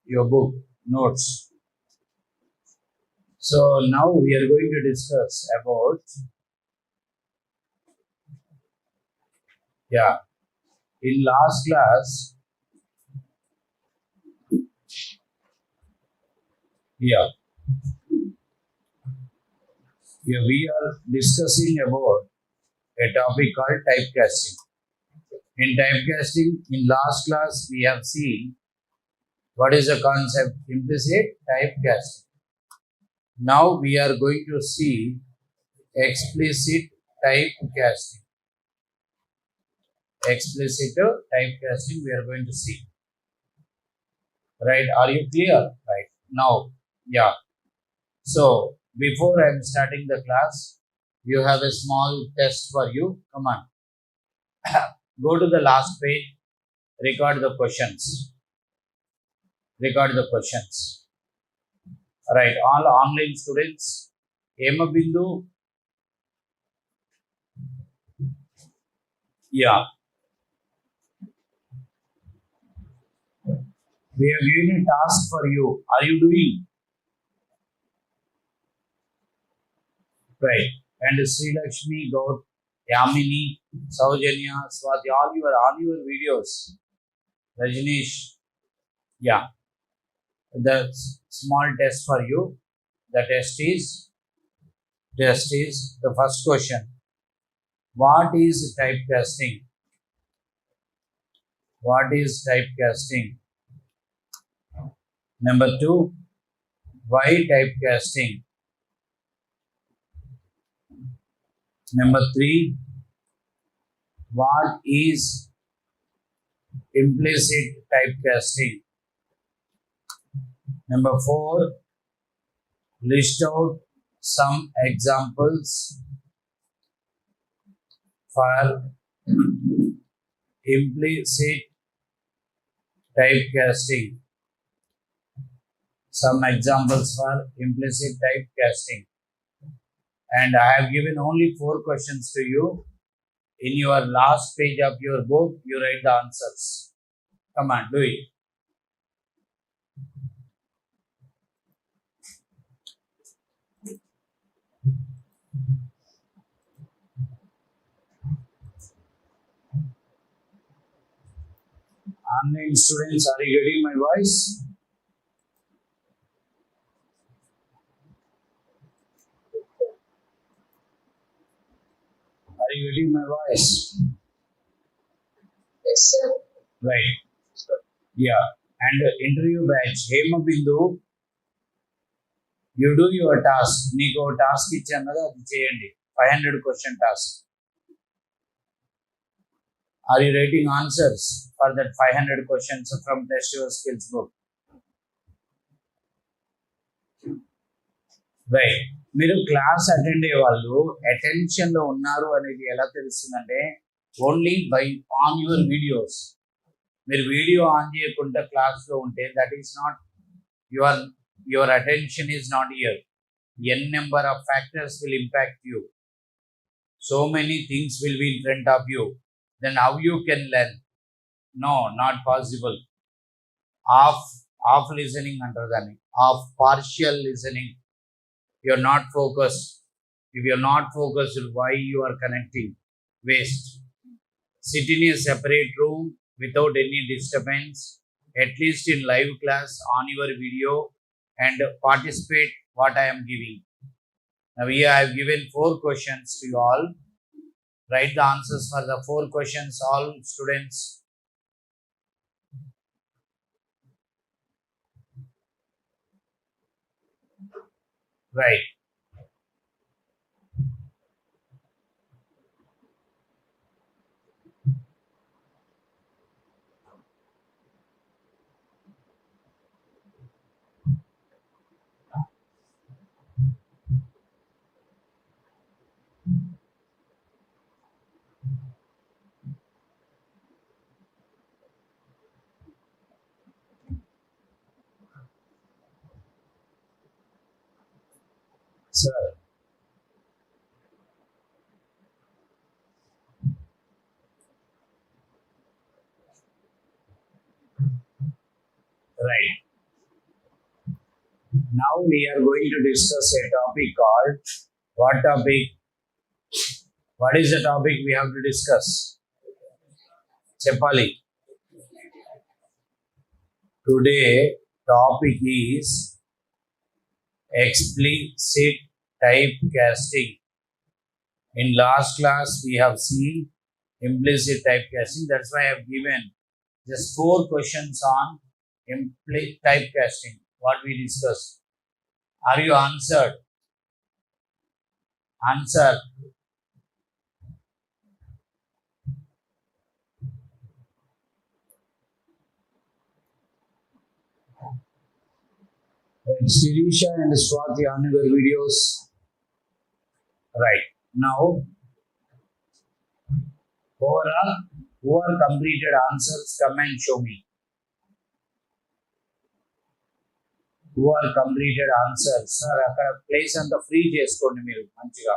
your book notes. So now we are going to discuss about, in last class, yeah, we are discussing about a topic called typecasting. In typecasting, in last class, we have seen what is the concept implicit typecasting. Now we are going to see explicit typecasting. Explicit typecasting we are going to see. Right? Are you clear? Right. Now, yeah. So before I am starting the class, you have a small test for you. Come on. Go to the last page, record the questions. Record the questions. Right. All online students, Hema Bindu, yeah. We have given a task for you. Are you doing? Right. And Sri Lakshmi, Gaur, Yamini, Saujanya, Swati, all your videos. Rajneesh, yeah. The small test for you. The test is the first question. What is typecasting? What is typecasting? Number 2, why typecasting? Number 3, what is implicit typecasting? Number 4, list out some examples for implicit typecasting. Some examples for implicit typecasting. And I have given only 4 questions to you. In your last page of your book, you write the answers. Come on, do it. Online students, are you getting my voice? Are you getting my voice? Yes, sir. Right. Yeah. And interview batch, Hema Bindu, you do your task. Niko task ఇచ్చాను కదా అది చేయండి. 500 question task. Are you writing answers for that 500 questions from Test Your Skills book? Right. మీరు class attend అయ్యే వాళ్ళు attention లో ఉన్నారు అనేది ఎలా తెలుస్తుందంటే only by on your videos. మీరు వీడియో ఆన్ చేయకుండా క్లాస్ లో ఉంటే that is not your attention is not here. n number of factors will impact you. So many things will be in front of you. Then how you can learn? No, not possible. Half listening under that. Half partial listening. You're not focused. If you're not focused, why you are connecting? Waste. Sit in a separate room without any disturbance, at least in live class on your video, and participate what I am giving. Now here I have given 4 questions to you all. Write the answers for the 4 questions, all students. Right. Sir. Right. Now we are going to discuss a topic called what topic? What is the topic we have to discuss? Chepali. Today topic is explicit typecasting. In last class we have seen implicit typecasting. That's why I have given just 4 questions on implicit typecasting. What we discussed. Are you answered? Answer. Sirisha and Swati on your videos. Right. Now, overall, who are completed answers, come and show me. Who are completed answers? Sir, అక్కడ place అంతా free చేసుకోండి మీరు మంచిగా.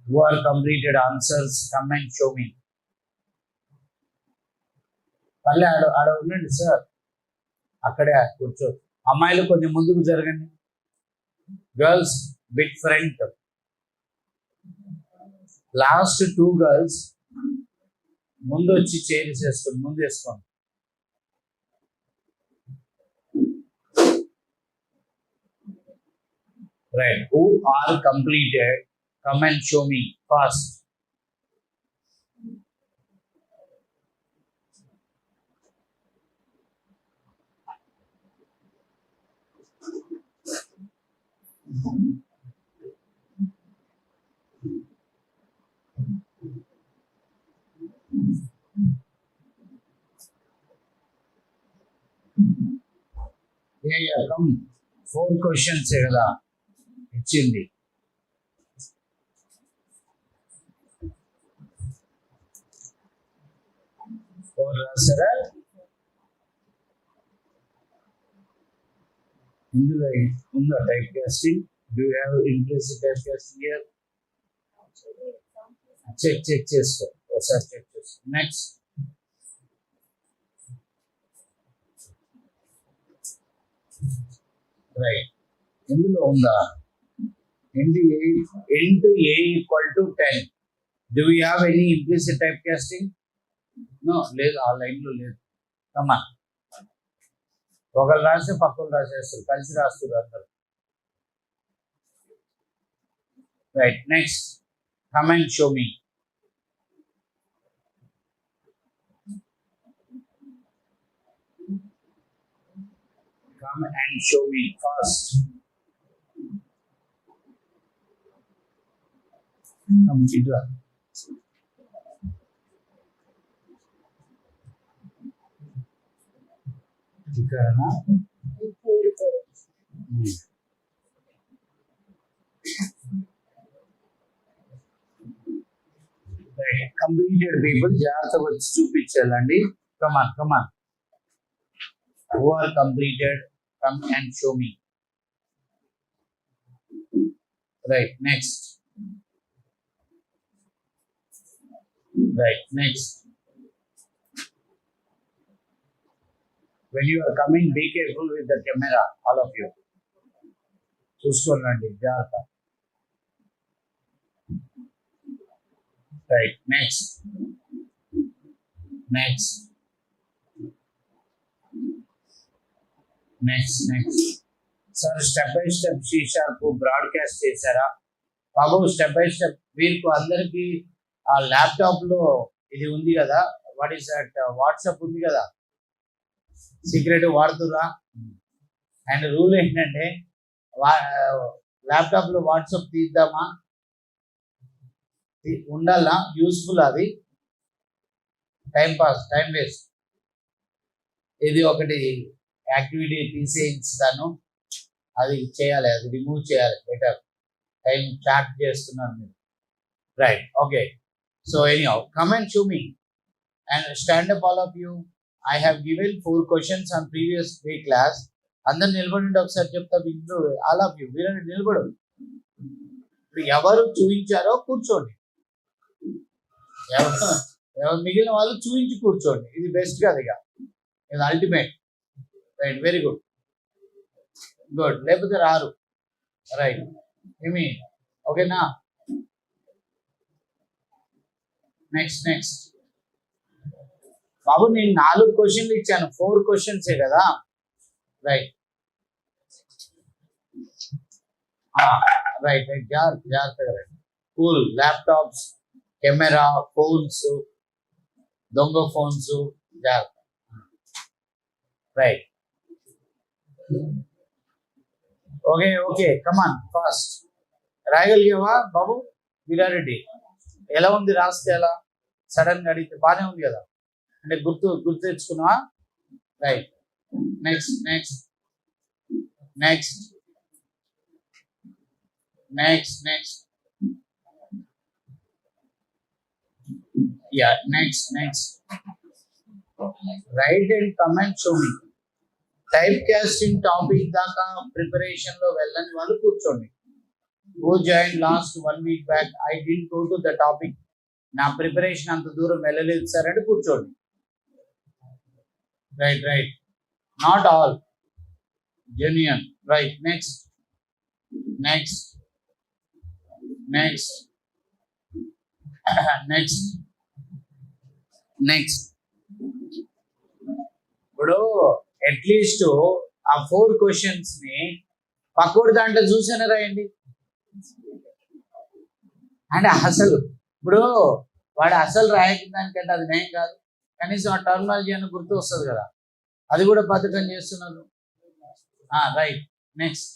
Who are completed answers, come and show me. మళ్ళీ ఆడ ఉండండి sir, అక్కడే కూర్చో. అమ్మాయిలు కొంచెం ముందుకు జరగండి. Girls bit front. Last 2 girls ముందు వచ్చి చైర్స్ వేసుకోండి, ముందు వేసుకోండి. Right. Who are completed? Come and show me fast. Yeah, come. 4 questions కదా ఇచ్చింది. రాసారా? ఇందులో ఉందా type casting? Do you have implicit type casting here? Check చేసుకో, ఒకసారి చెక్ చేసుకో. నెక్స్ట్ రైట్, ఇందులో ఉందా? into a equal to 10. Do we have any implicit typecasting? No, లేదు, ఆ లైన్లో లేదు. కమా ఒకరు రాస్తే పక్కన రాసేస్తారు, కలిసి రాస్తారు అందరు. Right, next come and show me. Come and show me fast. Come Idra. Ikarana. Right. Completed people జాగ్రత్తగా వచ్చి చూపించాలండి. Come on. Who are completed? Come and show me. Right, next. When you are coming, be careful with the camera, all of you. చూసుకోండి జాగ్రత్త. Right, next. Sir step by step C# broadcast చేశారా బాబు? Step by step వీరికి అందరికి ఆ laptop లో ఇది ఉంది కదా, వాట్ ఈస్ దట్, వాట్సాప్ ఉంది కదా, సీక్రెట్ వాడుతురా. అండ్ రూల్ ఏంటంటే ల్యాప్టాప్ లో వాట్సాప్ తీద్దామా, ఉండాలా, యూస్ఫుల్, అది టైం పాస్, టైం వేస్ట్. ఇది ఒకటి యాక్టివిటీ తీసేయిస్తాను, అది చేయాలి, అది రిమూవ్ చేయాలి. బెటర్ టైం చాట్ చేస్తున్నాను మీరు. Right, okay. So anyhow, come and show me and stand up all of you. I have given 4 questions on previous day class. అందరు నిలబడి ఒకసారి చెప్తా, ఇంట్లో ఆల్ ఆఫ్ యూ వీరండి నిలబడు. ఇప్పుడు ఎవరు చూపించారో కూర్చోండి, ఎవరు మిగిలిన వాళ్ళు చూపించి కూర్చోండి. ఇది బెస్ట్ కదా, ఇక ఇది ultimate. Right, very good. Good, లేకపోతే రారు. రైట్, ఏమి ఓకేనా? నెక్స్ట్ బాబు, నేను 4 క్వశ్చన్లు ఇచ్చాను, 4 క్వశ్చన్సే కదా. రైట్ రైట్ రైట్ జాగ్రత్తగా right. Cool, laptops, camera, phones, దొంగ ఫోన్స్, జాగ్రత్త. Right, okay come on fast. రాయగలిగావా బాబు వీరారెడ్డి? ఎలా ఉంది రాస్తే? ఎలా సడన్ గా అడిగితే బాగానే ఉంది కదా, అంటే గుర్తు తెచ్చుకున్నావా? Right, next yeah next right and comment show me. Type casting topic దాకా ప్రిపరేషన్ లో వెళ్ళని వాళ్ళు కూర్చోండి. Who joined last 1 week back? I didn't go to the topic. నా ప్రిపరేషన్ అంత దూరం వెళ్ళలేదు సార్ అంటే కూర్చోండి. Right not all genuine. Right, next ఇప్పుడు అట్లీస్ట్ ఆ 4 క్వశ్చన్స్ ని పక్కోడి దాంట్లో చూసేనే రాయండి. అంటే అసలు ఇప్పుడు వాడు అసలు రాయకుందానికంటే అది నేను కాదు, కనీసం ఆ టర్మినాలజీ అని గుర్తు వస్తుంది కదా, అది కూడా బద్ధకం చేస్తున్నారు. రైట్, నెక్స్ట్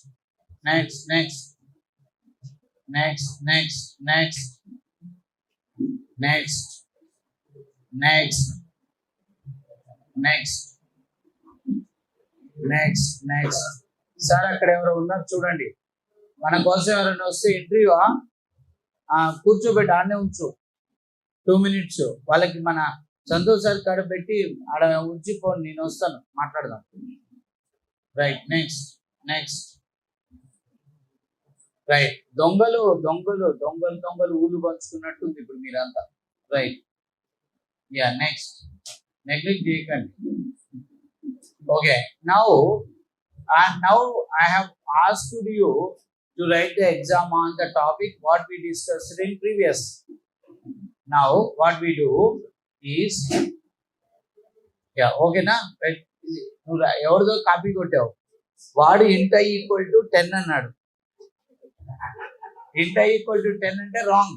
సార్ అక్కడ ఎవరో ఉన్నారు చూడండి, మన కోసం ఎవరైనా వస్తే ఇంటర్వ్యూ కూర్చోబెట్టి ఆడనే ఉంచు 2 minutes. వాళ్ళకి మన సంతోష్ సార్ కాడ పెట్టి ఆడ ఉంచిపోండి, నేను వస్తాను మాట్లాడదాం. Right, next right. దొంగలు ఊళ్ళు పంచుకున్నట్టుంది ఇప్పుడు మీరంతా. రైట్, యా నెక్స్ట్ నెగ్లెక్ట్ చేయకండి. Okay, now I have asked you to write the exam on the topic what we discussed in previous. Now what we do is, okay na, నువ్వు ఎవరిదో copy కొట్టావు, వాడు int i = 10 అన్నాడు. int i = 10 అంటే wrong.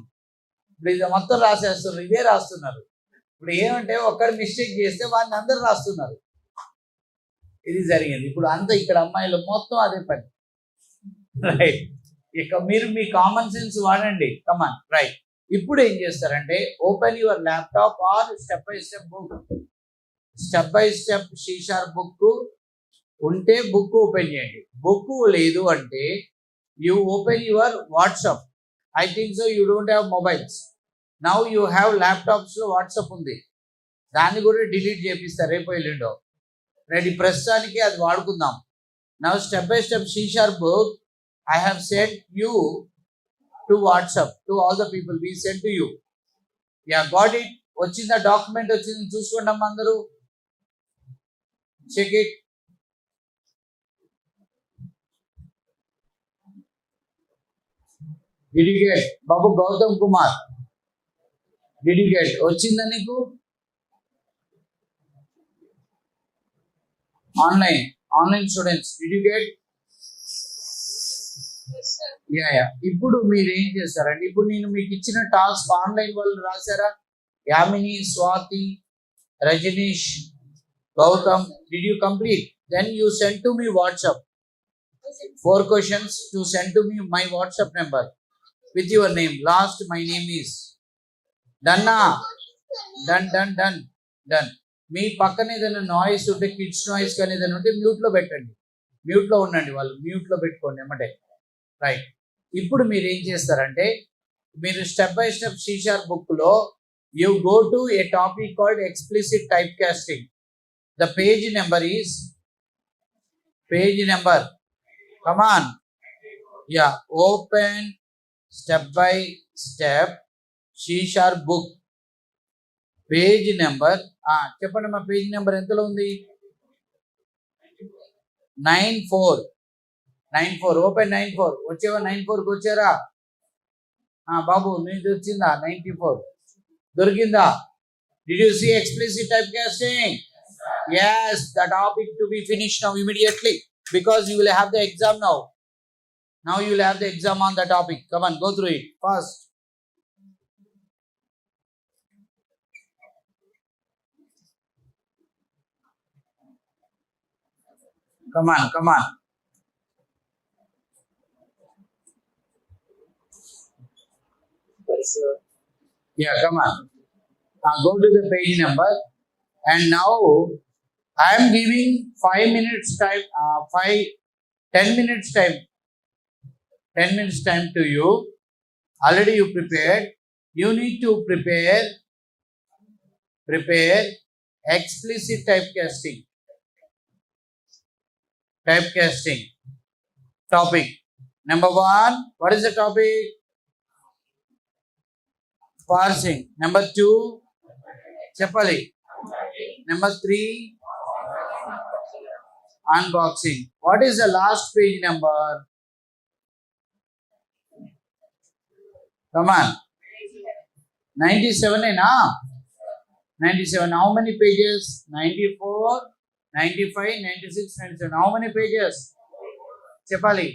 ఇప్పుడు ఇది మొత్తం రాసేస్తున్నారు, ఇదే రాస్తున్నారు. ఇప్పుడు ఏమంటే ఒక్కడు మిస్టేక్ చేస్తే వాడిని అందరు రాస్తున్నారు. ఇది జరిగింది ఇప్పుడు అంతా ఇక్కడ అమ్మాయిలు మొత్తం అదే పని. రైట్, ఇక మీరు మీ కామన్ సెన్స్ వాడండి. కమాన్. రైట్, ఇప్పుడు ఏం చేస్తారంటే open your laptop or step by step C# book ఉంటే బుక్ ఓపెన్ చేయండి. బుక్ లేదు అంటే you open your WhatsApp. I think so you don't have mobiles. Now you have laptops లో వాట్సాప్ ఉంది, దాన్ని కూడా డిలీట్ చేపిస్తారు రేపు ఎల్లుండో. రెడీ, ప్రస్తుతానికి అది వాడుకుందాం. Now step by step C# book I have sent you to WhatsApp to all the people. We sent to you. Yeah, got it? వచ్చిందా డాక్యుమెంట్? వచ్చింది చూసుకోండి అమ్మ అందరూ, check it. Did you get? బాబు Gautam Kumar, did you get? వచ్చిందా నీకు? Online students, did you get? Yeah ఇప్పుడు మీరు ఏం చేస్తారండి, ఇప్పుడు నేను మీకు ఇచ్చిన టాస్క్ ఆన్లైన్ వాళ్ళు రాశారా? Yamini, Swathi, Rajneesh, Gautam, did you complete? Then you send to me WhatsApp 4 questions to send to me my WhatsApp number with your name. Last my name is done. Done. మీ పక్కన ఏదైనా నాయిస్ ఉంటే, కిడ్స్ నాయిస్ కానీ ఏదైనా ఉంటే మ్యూట్లో పెట్టండి. మ్యూట్లో ఉండండి, వాళ్ళు మ్యూట్లో పెట్టుకోండి ఎమ్మటే. రైట్, ఇప్పుడు మీరు ఏం చేస్తారంటే మీరు స్టెప్ బై స్టెప్ C# బుక్లో you go to a topic called explicit type casting. The page number come on. Yeah, open step by step C# book page number. చెప్పండి మా పేజ్ నెంబర్ ఎంతలో ఉంది? 94. 9-4 ఓపెన్ 9-4 వచ్చేవా 9-4కి వచ్చారా బాబు నీది వచ్చిందా 94 దొరికిందా did you see explicit type casting yes the topic to be finished now immediately because you will have the exam now you will have the exam on the topic come on go through it fast come on Yes, sir. yeah come on go to the page number and now I am giving 5 minutes time 10 minutes time 10 minutes time to you already you prepared you need to prepare explicit typecasting topic number 1 what is the topic parsing number 2 చెప్పాలి number 3 unboxing what is the last page number come on 97 na 97 how many pages 94 95 96 97 how many pages చెప్పాలి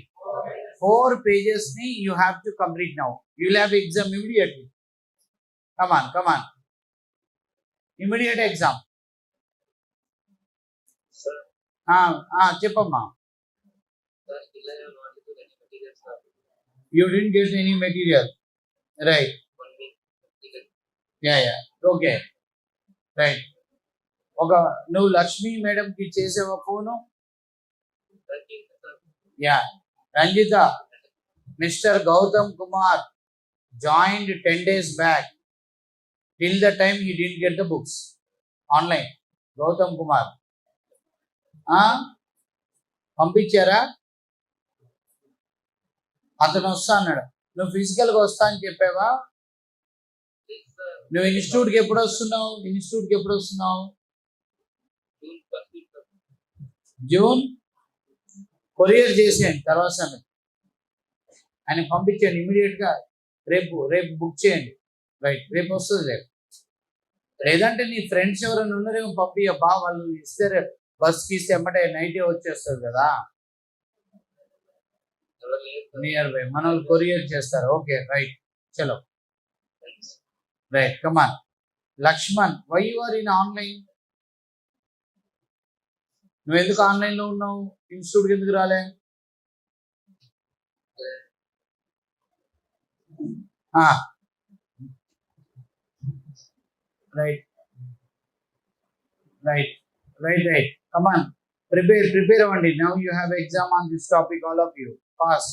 4 pages ni you have to complete now you will have exam immediately come on immediate exam Sir, చెప్పమ్మా sir, still I have not received any materials, sir. you didn't get any material right 1 week. Ticket. yeah okay right ఒక నువ్వు లక్ష్మి మేడంకి చేసావా phone Thank you, sir. Yeah Ranjitha mister Gautam Kumar joined 10 days back till the time he didn't get the books online Gautam Kumar పంపించారా అతను వస్తా అన్నాడు నువ్వు ఫిజికల్గా వస్తా అని చెప్పావా Yes, sir. నువ్వు ఇన్స్టిట్యూట్కి ఎప్పుడు వస్తున్నావు June 1st week, sir. June courier చేసేయండి తర్వాత సంగతి ఆయన పంపించండి ఇమీడియట్గా రేపు బుక్ చేయండి రైట్ రేపు వస్తుంది లేదంటే నీ ఫ్రెండ్స్ ఎవరైనా ఉన్నారేమో పంపియబ్బా వాళ్ళు ఇస్తే బస్కి ఇస్తే ఎమ్మటే నైటే వచ్చేస్తుంది కదా ఎవరు లేరు, sir. నియర్ బై మన వాళ్ళు కొరియర్ చేస్తారు ఓకే రైట్ చలో Thanks. Right come on Lakshman why you are in online నువ్వు ఎందుకు ఆన్లైన్లో ఉన్నావు ఇన్స్టిట్యూట్కి ఎందుకు రాలే రైట్ come on prepare అవ్వండి now you have exam on this topic all of you fast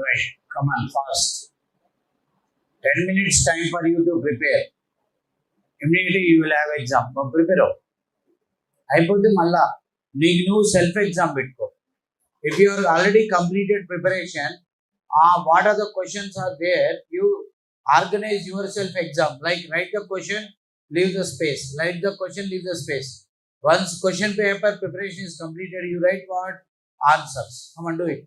right come on fast 10 minutes time for you to prepare immediately you will have exam prepare అయిపోతే మళ్ళా నీకు నువ్వు self exam పెట్టుకో if you are already completed preparation what are the questions are there you organize yourself exam like write the question leave the space write the question leave the space once question paper preparation is completed you write what answers come on do it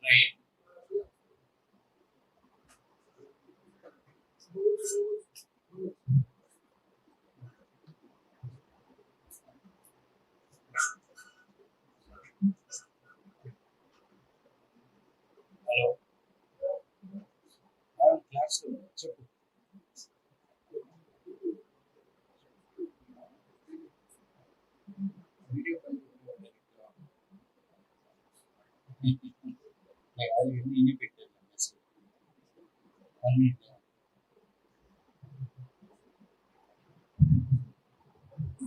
Right. Hello. Class చెప్పు. Video అది నేనే పెట్టాను message. 1 minute.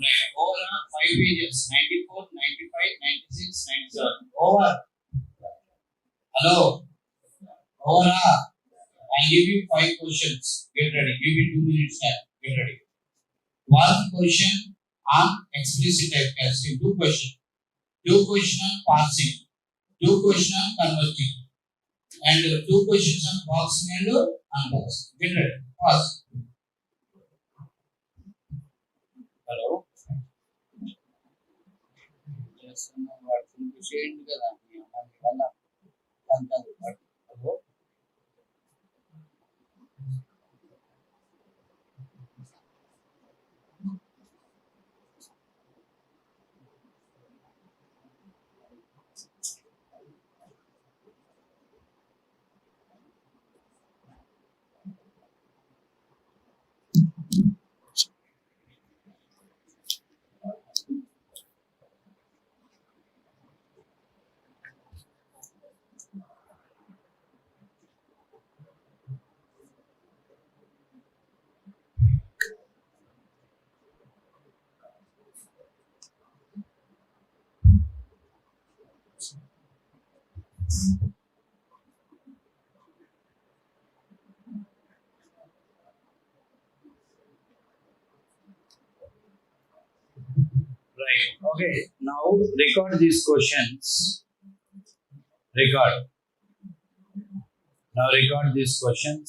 Right. Over 5 pages. 94, 95, 96, 97. Over. Hello. Over. I'll give you 5 questions. Get ready. Give me 2 minutes time. Get ready. One question on explicit typecasting. 2 questions. 2 questions on parsing. 2 questions on converting. And 2 questions on boxing and unboxing. Get ready. Pause. Hello. Yes, what you saying కదా మీ అమ్మాయి వల్ల అంటారు. Hello. Right. Okay. Now record these questions. Record. Now record these questions.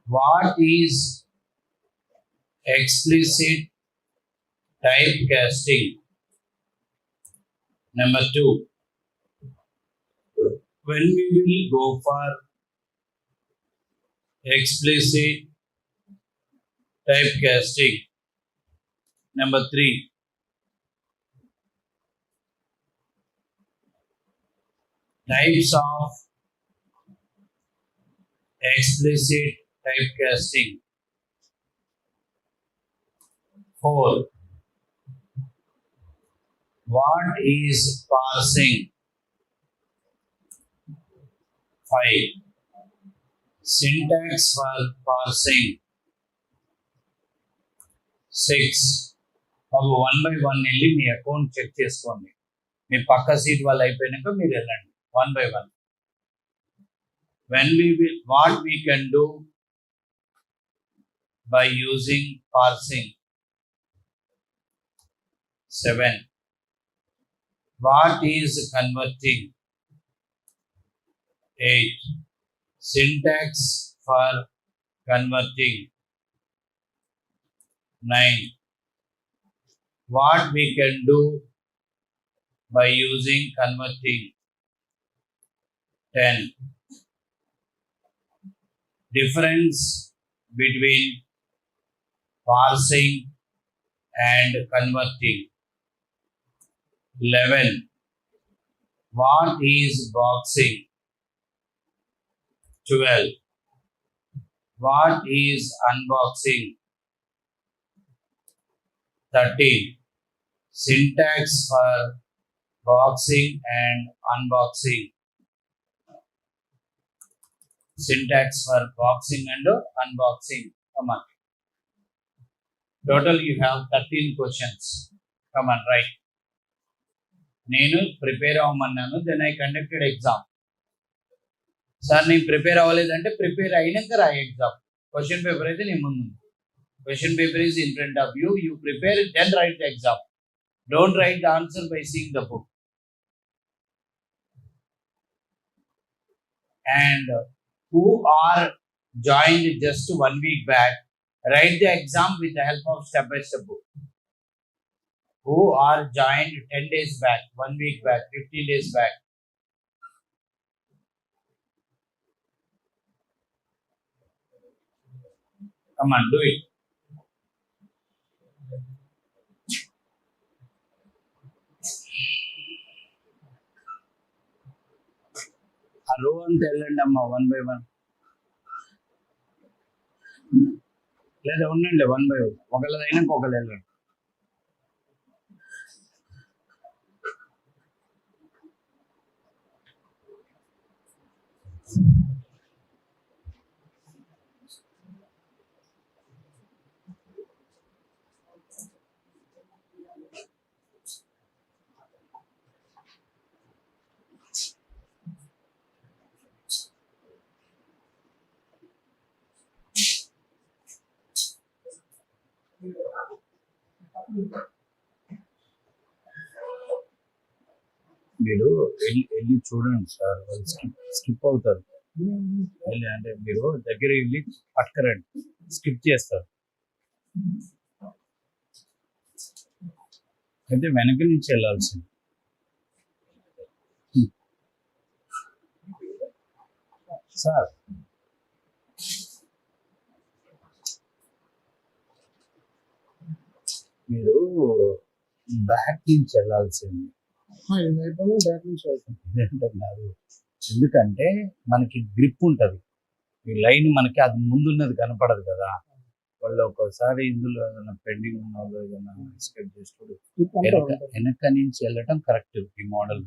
What is explicit typecasting? Number 2. When we will go for explicit typecasting? Number 3. Types of explicit typecasting. 4. What is parsing? 5. Syntax for parsing. 6. Babu 1 by 1 వెళ్ళి మీ account check చేసుకోండి. మీ పక్క seat వాళ్ళు అయిపోయినాక మీరు వెళ్ళండి 1 by 1. When we will, what we can do by using parsing? 7. What is converting? 8. Syntax for converting. 9. What we can do by using converting. 10. Difference between parsing and converting. 11. What is boxing? 12. What is unboxing? 13. Syntax for boxing and unboxing. Syntax for boxing and unboxing. Come on. Total you have 13 questions. Come on, write. నేను prepare అవ్వమన్నాను, then I conducted exam. Sir నేను prepare అవ్వలేదంటే prepare అయినాక రాయి exam. Question paper అయితే నీ ముందు ఉంది. Question paper is in front of you. You prepare then write the exam. Don't write the answer by seeing the book. And who are joined just 1 week back, write the exam with the help of step-by-step book. Who are joined 10 days back, 1 week back, 15 days back. Come on, do it. ఆ రో అంతా వెళ్ళండి అమ్మా, 1 by 1. లేదా ఉండండి 1 by 1. ఒకళ్ళది అయినాక ఒకళ్ళు వెళ్ళండి. మీరు వెళ్ళి చూడండి సార్, వాళ్ళు స్కిప్ అవుతారు. అంటే మీరు దగ్గర వెళ్ళి పట్టుకరండి, స్కిప్ చేస్తారు. అయితే వెనక నుంచి వెళ్ళాల్సింది. సార్ మీరు బ్యాక్ నుంచి వెళ్ళాల్సింది. ఎందుకంటే మనకి గ్రిప్ ఉంటుంది, ఈ లైన్ మనకి అది ముందున్నది కనపడదు కదా. వాళ్ళు ఒక్కోసారి ఇందులో ఏదైనా పెండింగ్ ఉన్న వాళ్ళు ఏదైనా ఎస్కేప్ చేస్తూ వెనక నుంచి వెళ్ళటం కరెక్ట్. ఈ మోడల్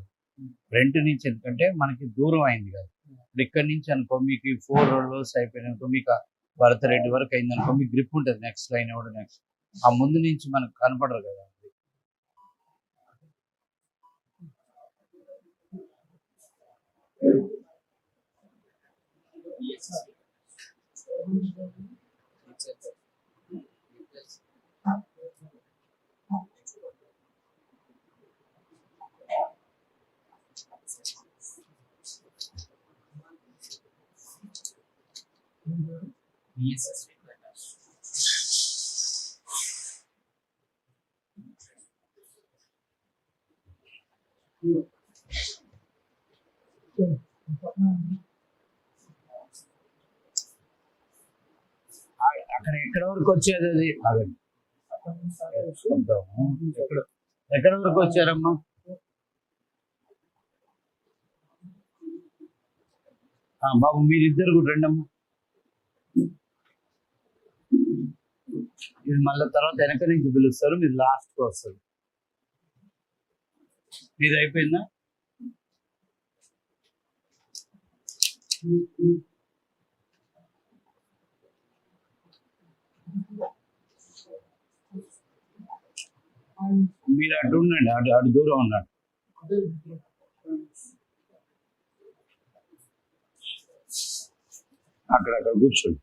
ఫ్రంట్ నుంచి ఎందుకంటే మనకి దూరం అయింది కదా. ఇప్పుడు ఇక్కడ నుంచి అనుకో మీకు 4 rows అయిపోయినాకో మీకు భరతరెడ్డి వరకు అయింది అనుకో, మీకు గ్రిప్ ఉంటుంది. నెక్స్ట్ లైన్ ఎవడు నెక్స్ట్, ఆ ముందు నుంచి మనకు కనపడరు కదా. అక్కడ ఎక్కడ వరకు వచ్చేది అది ఎక్కడ వరకు వచ్చారమ్మా? బాబు మీరిద్దరు కూడా రండమ్మా. ఇది మళ్ళీ తర్వాత వెనక నుంచి పిలుస్తారు, మీరు లాస్ట్కి వస్తారు. మీది అయిపోయిందా? మీరు అటు ఉండండి, అటు దూరం ఉన్నాడు. అక్కడ కూర్చోండి.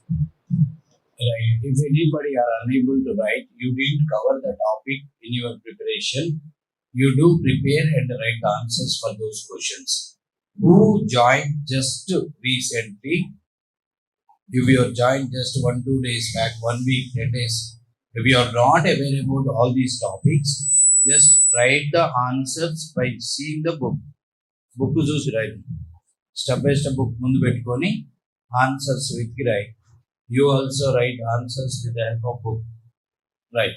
Right. If anybody are unable to write, you didn't cover the topic in your preparation. You do prepare and write the answers for those questions. Who joined just recently? If you are joined just 1-2 days back, 1 week, 10 days, if you are not aware about all these topics, just write the answers by seeing the book. Book చూసి write. Step by step book ముందు పెట్టుకొని answers వెతికి రాయి. You also write answers with the help of book. Right.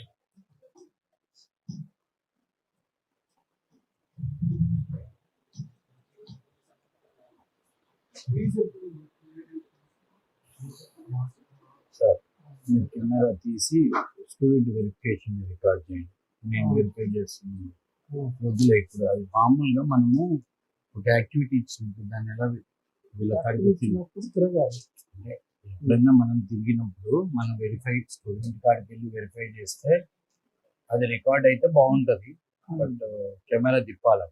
Sir మీరు camera తీసి student verification record చేయండి. నేను verify చేస్తున్నాను. వద్దులే ఇప్పుడు అది మామూలుగా మనము ఒక యాక్టివిటీ ఇచ్చినప్పుడు దాన్ని ఎలా వీళ్ళ కాడికి అంటే ఎప్పుడైనా మనం తిరిగినప్పుడు మనం వెరిఫై స్టూడెంట్ కాడికి వెళ్ళి వెరిఫై చేస్తే అది రికార్డ్ అయితే బాగుంటుంది. బట్ కెమెరా తిప్పాలి.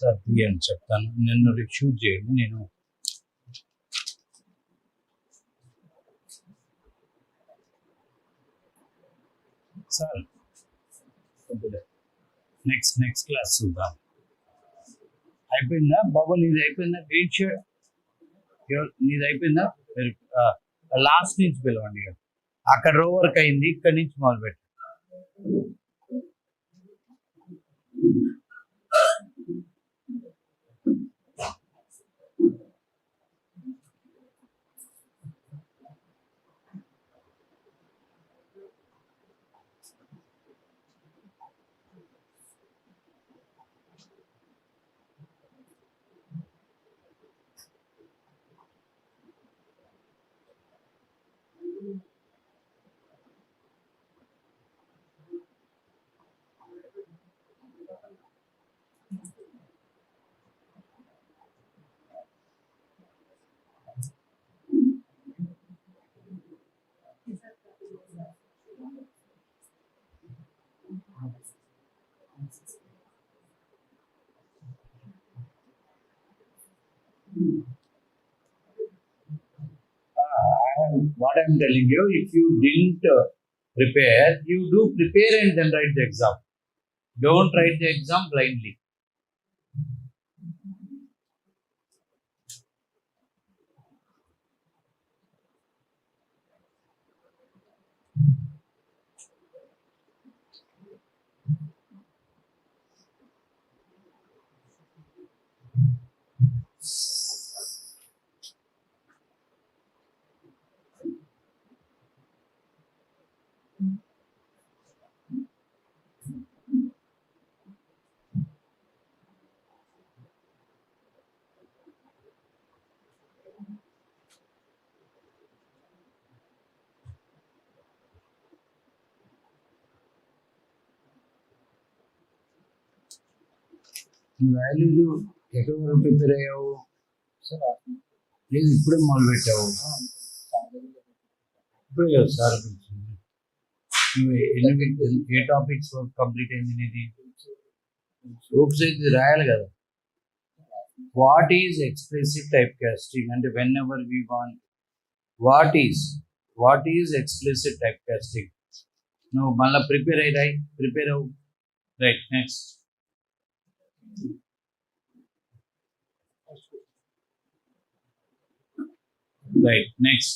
సార్ తీయండి చెప్తాను. నిన్ను షూట్ చేయండి. నేను సార్ నెక్స్ట్ క్లాస్ చూద్దాం. అయిపోయిందా బాబు? నీది అయిపోయిందా? గ్రీన్ షర్ట్ నీది అయిపోయిందా? లాస్ట్ నుంచి పిలవండి. ఇక అక్కడ రో వర్క్ అయింది, ఇక్కడ నుంచి మొదలు పెట్టి. What I'm telling you, if you didn't prepare, you do prepare and then write the exam. Don't write the exam blindly. వాల్యూలు ఎక్కడ వరకు ప్రిపేర్ అయ్యావు? లేదు ఇప్పుడే మొదలు పెట్టావు. ఇప్పుడే కదా సార్ నువ్వు ఏ టాపిక్స్ కంప్లీట్ అయింది నీది? గ్రూప్స్ అయితే రాయాలి కదా. What is expressive type casting అంటే whenever we want what is expressive type casting. నువ్వు మళ్ళీ ప్రిపేర్ అవ్వు. రైట్. నెక్స్ట్ right next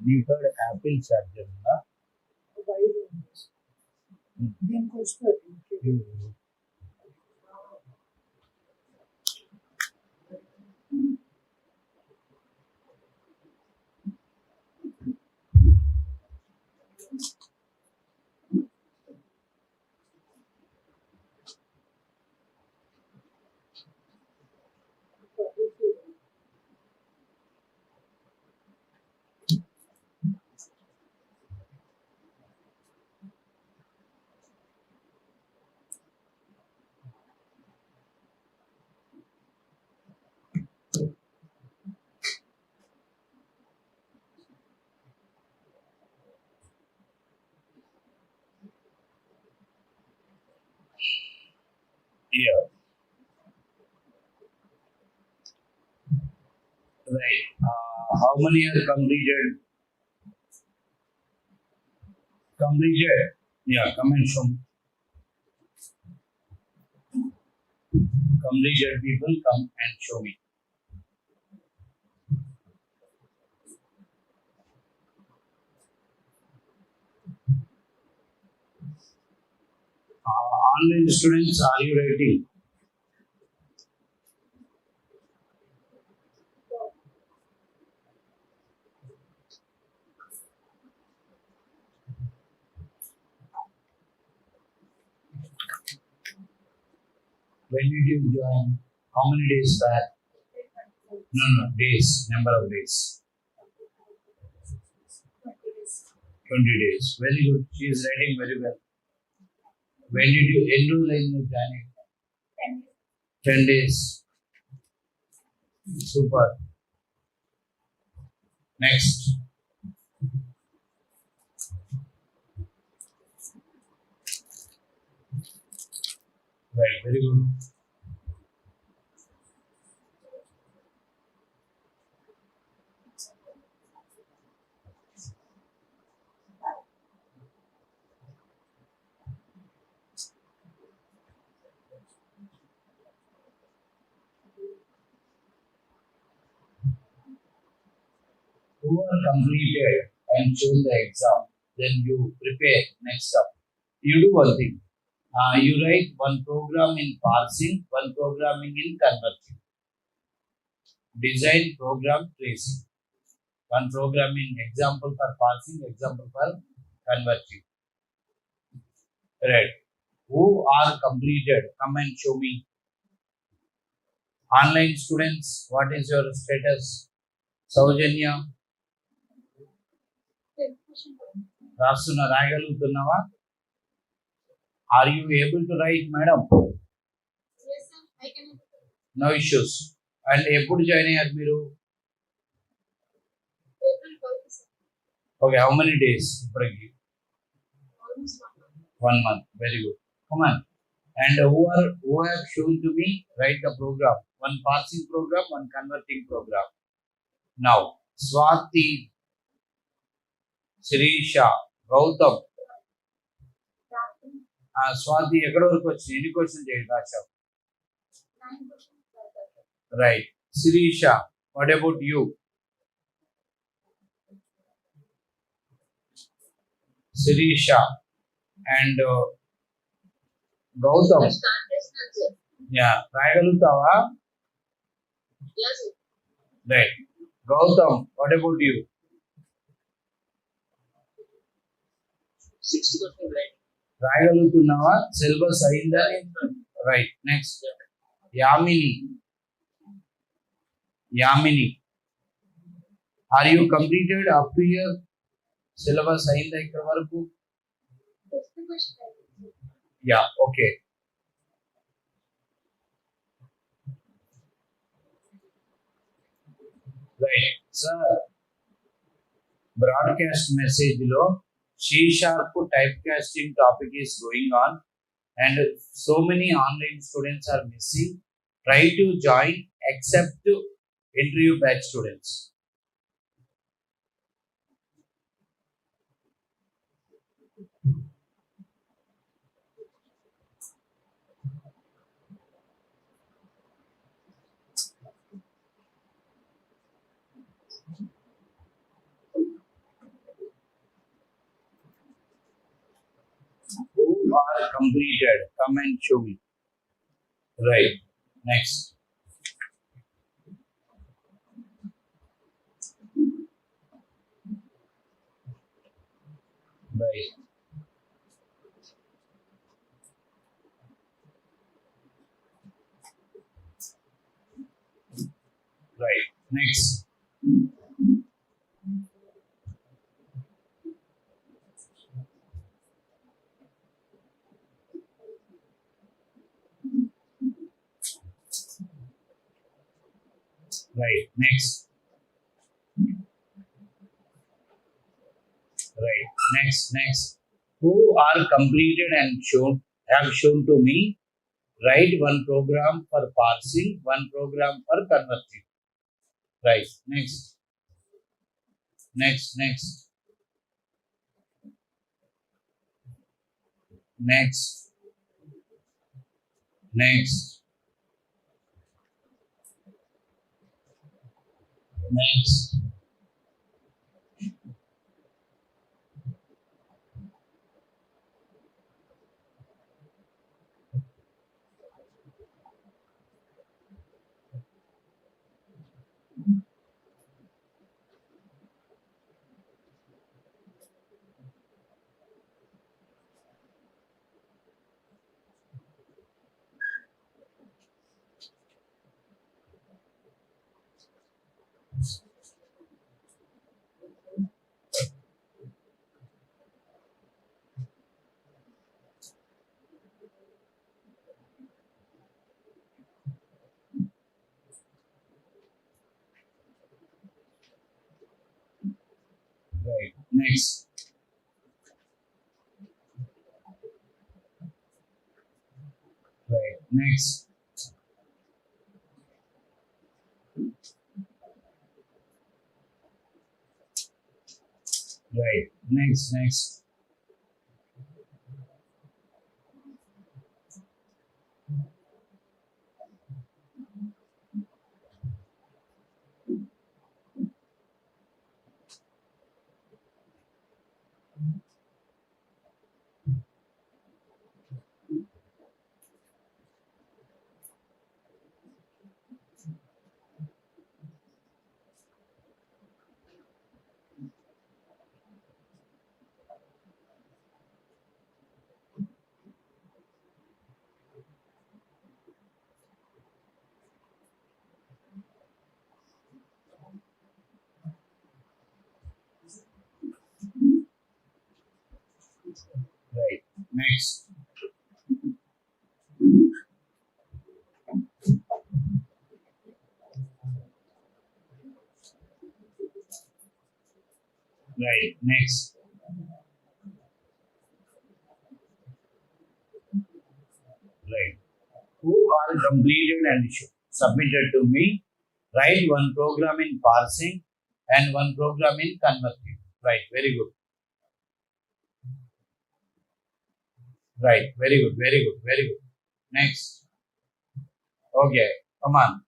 నీ కాడ యాపిల్ చార్జర్ ఉందా? Yeah. Right. How many are completed? Completed. Yeah. Comment from completed people. Come and show me. Online students, are you writing? When did you join? How many days back? No, no, days. Number of days. 20 days. Very good. She is writing very well. When did you enroll in the joining? 10 days. Super. Next. Right. Very good. Who are completed and shown the exam, then you prepare next up. You do one thing. You write one program in parsing, one programming in converting. Design program tracing. One programming example for parsing, example for converting. Right. Who are completed? Come and show me. Online students, what is your status? Saujanya, రాస్తున్న రాయగలుగుతున్నావా? Are you able to write, madam? Yes, sir. I can. No issues. And ఎప్పుడు join అయ్యారు మీరు? April 12th, sir. Okay, how many days? ఇప్పటికి Almost 1 month. 1 month. Very good. Come on. And who have shown to me, write the program. One parsing program, one converting program. Now, Swati, Sirisha, Gautam. Swathi ఎక్కడ వరకు వచ్చింది? ఎన్ని question చేయండి రాశావు? 9 questions, sir. Right. Sirisha, what about you? Sirisha and Gautam. I started, sir. Yeah, రాయగలుగుతావా? Yes, sir. Right. Gautam, what about you? 60 questions right. రాయగలుగుతున్నావా? Syllabus అయిందా? Right. Next Yamini. Yamini, are you completed up to year? Syllabus అయిందా ఇక్కడ వరకు? 50 questions. Yeah, okay. Right sir, broadcast message లో C# type casting topic is going on and so many online students are missing. Try to join except interview batch students. Who are completed? Come and show me. Right. Next. Right. Right. Next. Right. Next. Right. Next. Next. Who are completed and shown to me. Write one program for parsing, one program for converting. Right. Next. Next. Next. Next. Next. Next. Right. Next. Right. Next. Right. Next. Next. Right. Next. Right. Next. Right. Who are completed and submitted to me. Write one program in parsing and one program in converting. Right. Very good. Right. Very good. Very good. Very good. Next. Okay. Come on.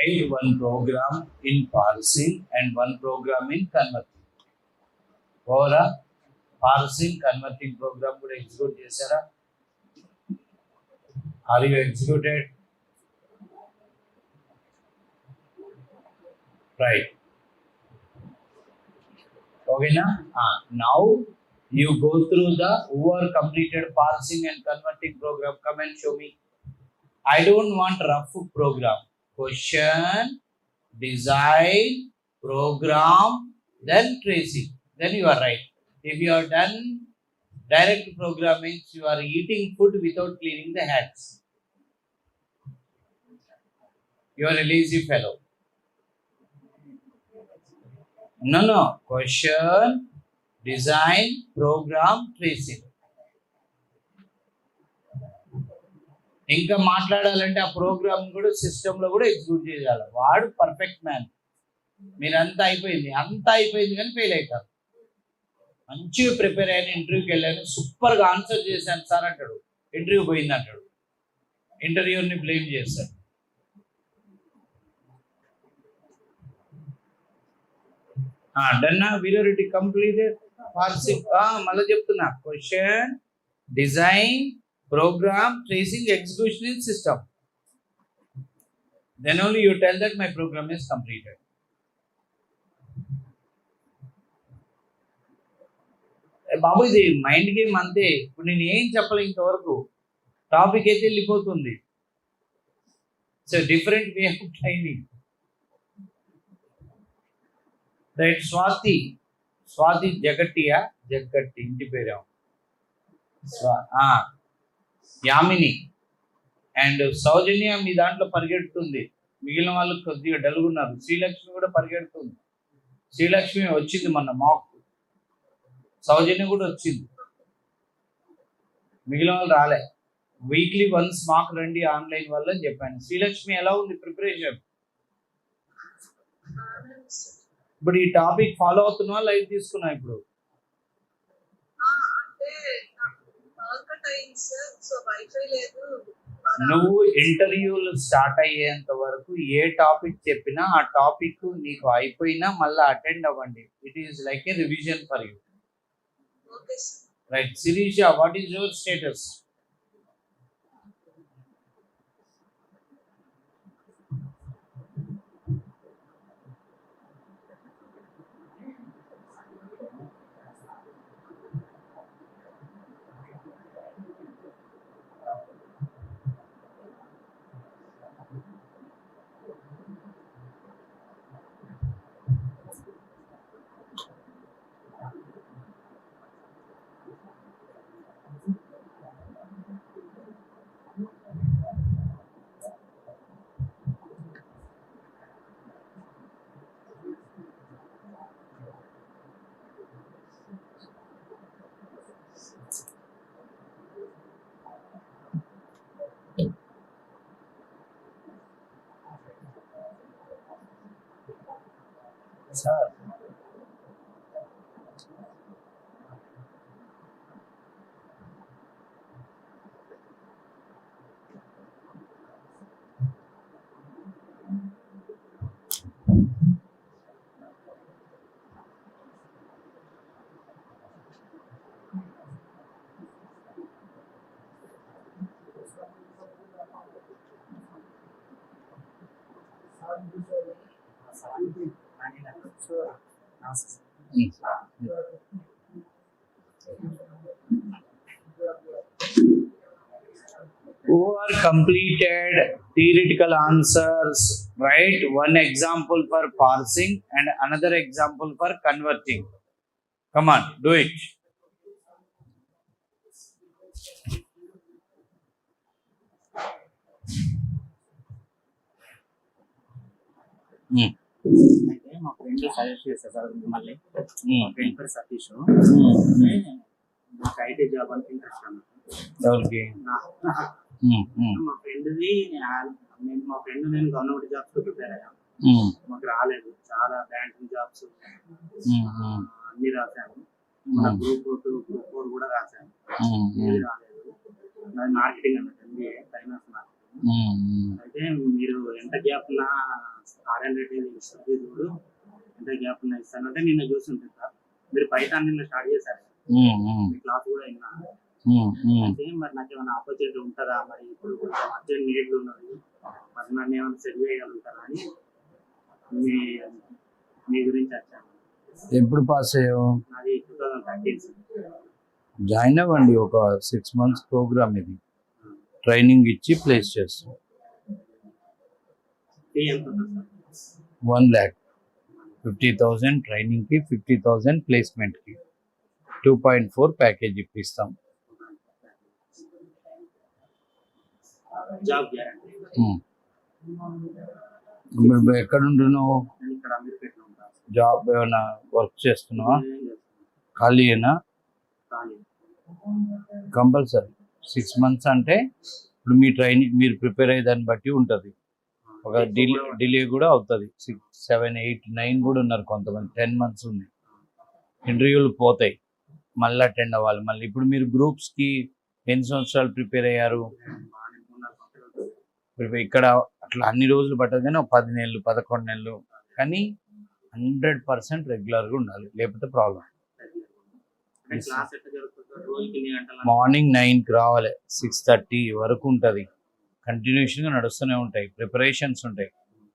write one program in parsing and one program in converting. ఓవరా parsing converting program కూడా execute చేశారా? Are you executed? Right. ఓకేనా? Now you go through the who are completed parsing and converting program. Come and show me. I don't want rough program. Question, design, program, then tracing. Then you are right. If you are done direct programming, you are eating food without cleaning the hands. You are a lazy fellow. No. Question, design, program, tracing. ఇంకా మాట్లాడాలంటే ఆ programme కూడా సిస్టంలో కూడా execute చేయాలి. వాడు perfect man. మీరంతా అయిపోయింది, అంతా అయిపోయింది కానీ ఫెయిల్ అవుతారు. మంచిగా ప్రిపేర్ అయిన ఇంటర్వ్యూకి వెళ్ళాను, సూపర్గా ఆన్సర్ చేశాను సార్ అంటాడు, ఇంటర్వ్యూ పోయింది అంటాడు, ఇంటర్వ్యూని బ్లేమ్ చేస్తాడు. డన్నా వీడియో కంప్లీటెడ్ పార్సింగ్. మళ్ళీ చెప్తున్నా, question, design, program, tracing, execution in system. Then only you tell that my program is completed. బాబు ఇది మైండ్ గేమ్ అంతే. ఇప్పుడు నేను ఏం చెప్పాలి ఇంతవరకు, టాపిక్ అయితే వెళ్ళిపోతుంది. So different way of training. Right. Swathi Jagattiya, Jagatti ఇంటి పేరు యామిని అండ్ సౌజన్య మీ దాంట్లో పరిగెడుతుంది, మిగిలిన వాళ్ళు కొద్దిగా డల్గున్నారు. శ్రీలక్ష్మి కూడా పరిగెడుతుంది. శ్రీలక్ష్మి వచ్చింది మొన్న మాక్, సౌజన్య కూడా వచ్చింది, మిగిలిన వాళ్ళు రాలే. వీక్లీ వన్స్ మాక్ రండి ఆన్లైన్ వల్ల అని చెప్పాను. శ్రీలక్ష్మి ఎలా ఉంది ప్రిపరేషన్? ఇప్పుడు ఈ టాపిక్ ఫాలో అవుతున్నా, లైవ్ తీసుకున్నా? ఇప్పుడు నువ్వు ఇంటర్వ్యూలు స్టార్ట్ అయ్యేంత వరకు ఏ టాపిక్ చెప్పినా ఆ టాపిక్ నీకు అయిపోయినా మళ్ళీ అటెండ్ అవ్వండి. It is like a revision for you. Right. Sirisha, what is your status? Sir who are completed theoretical answers, write one example for parsing and another example for converting. Come on, do it. అయితే మా friend suggest చేస్తారు sir మళ్ళీ. మా friend పేరు సతీష్. నాకు IT job అంటే interest అన్నమాట. మా ఫ్రెండ్ది మా ఫ్రెండ్ నేను గవర్నమెంట్ జాబ్స్ ప్రిపేర్ అయ్యాను. మాకు రాలేదు. చాలా బ్యాంకింగ్ జాబ్స్ అన్ని రాశాను. మన గ్రూప్ 2, గ్రూప్ 4 కూడా రాశాను. ఏది రాలేదు. నాది మార్కెటింగ్ అన్నట్టు, MBA ఫైనాన్స్ మార్కెటింగ్. అయితే మీరు ఎంత గ్యాప్ ఉన్నా R&D ఇస్తుంది చూడు, ఎంత గ్యాప్ ఉన్నా ఇస్తాను అంటే నిన్న చూస్తుంటాను సార్. మీరు పైథాన్ నిన్న స్టార్ట్ చేశారు, మీ క్లాస్ కూడా విన్నా. అయితే మరి నాకు ఏమైనా ఆపర్చునిటీ ఉంటుందా, మరి ఇప్పుడు కొంచెం అర్జెంట్ నీడ్లు ఉన్నది, మరి నన్ను ఏమైనా సెట్ చేయగలుగుతారా అని మీ గురించి వచ్చాను. ఎప్పుడు పాస్ అయ్యావు? నాది 2013 జాయిన్ అవ్వండి, ఒక 6 months ప్రోగ్రామ్ ఇది, ట్రైనింగ్ ఇచ్చి ప్లేస్ చేస్తాం. ఫీ ఎంత ఉంటుంది సార్? 1,50,000 ట్రైనింగ్కి, 50,000 ప్లేస్మెంట్కి, 2.4 ప్యాకేజ్ ఇప్పిస్తాం. Job guarantee. ఇప్పుడు ఎక్కడ ఉంటున్నావు? నేను ఇక్కడ అమీర్పేటలో ఉంటాను. జాబ్ ఏమైనా వర్క్ చేస్తున్నావా? ఏం చేస్తున్నాను? ఖాళీయేనా? ఖాళీ. కంపల్సరీ 6 months అంటే ఇప్పుడు మీ ట్రైనింగ్ మీరు ప్రిపేర్ అయ్యే దాన్ని బట్టి ఉంటుంది. ఒక డిలే కూడా అవుతుంది. 6, 7, 8, 9 కూడా ఉన్నారు కొంతమంది. 10 months ఉంది. ఇంటర్వ్యూలు పోతాయి, మళ్ళీ అటెండ్ అవ్వాలి. మళ్ళీ ఇప్పుడు మీరు గ్రూప్స్కి ఎన్ని సంవత్సరాలు ప్రిపేర్ అయ్యారు? ఇక్కడ అట్లా అన్ని రోజులు పట్టదు, కానీ ఒక 10 నెలలు, 11 నెలలు, కానీ 100% రెగ్యులర్గా ఉండాలి, లేకపోతే ప్రాబ్లం. క్లాస్ ఎట్లా జరుగుతుంది? రోజుకి ఎన్ని గంటలు? మార్నింగ్ 9కి రావాలి, 6:30 వరకు ఉంటుంది. కంటిన్యూషన్గా నడుస్తూనే ఉంటాయి, ప్రిపరేషన్స్ ఉంటాయి.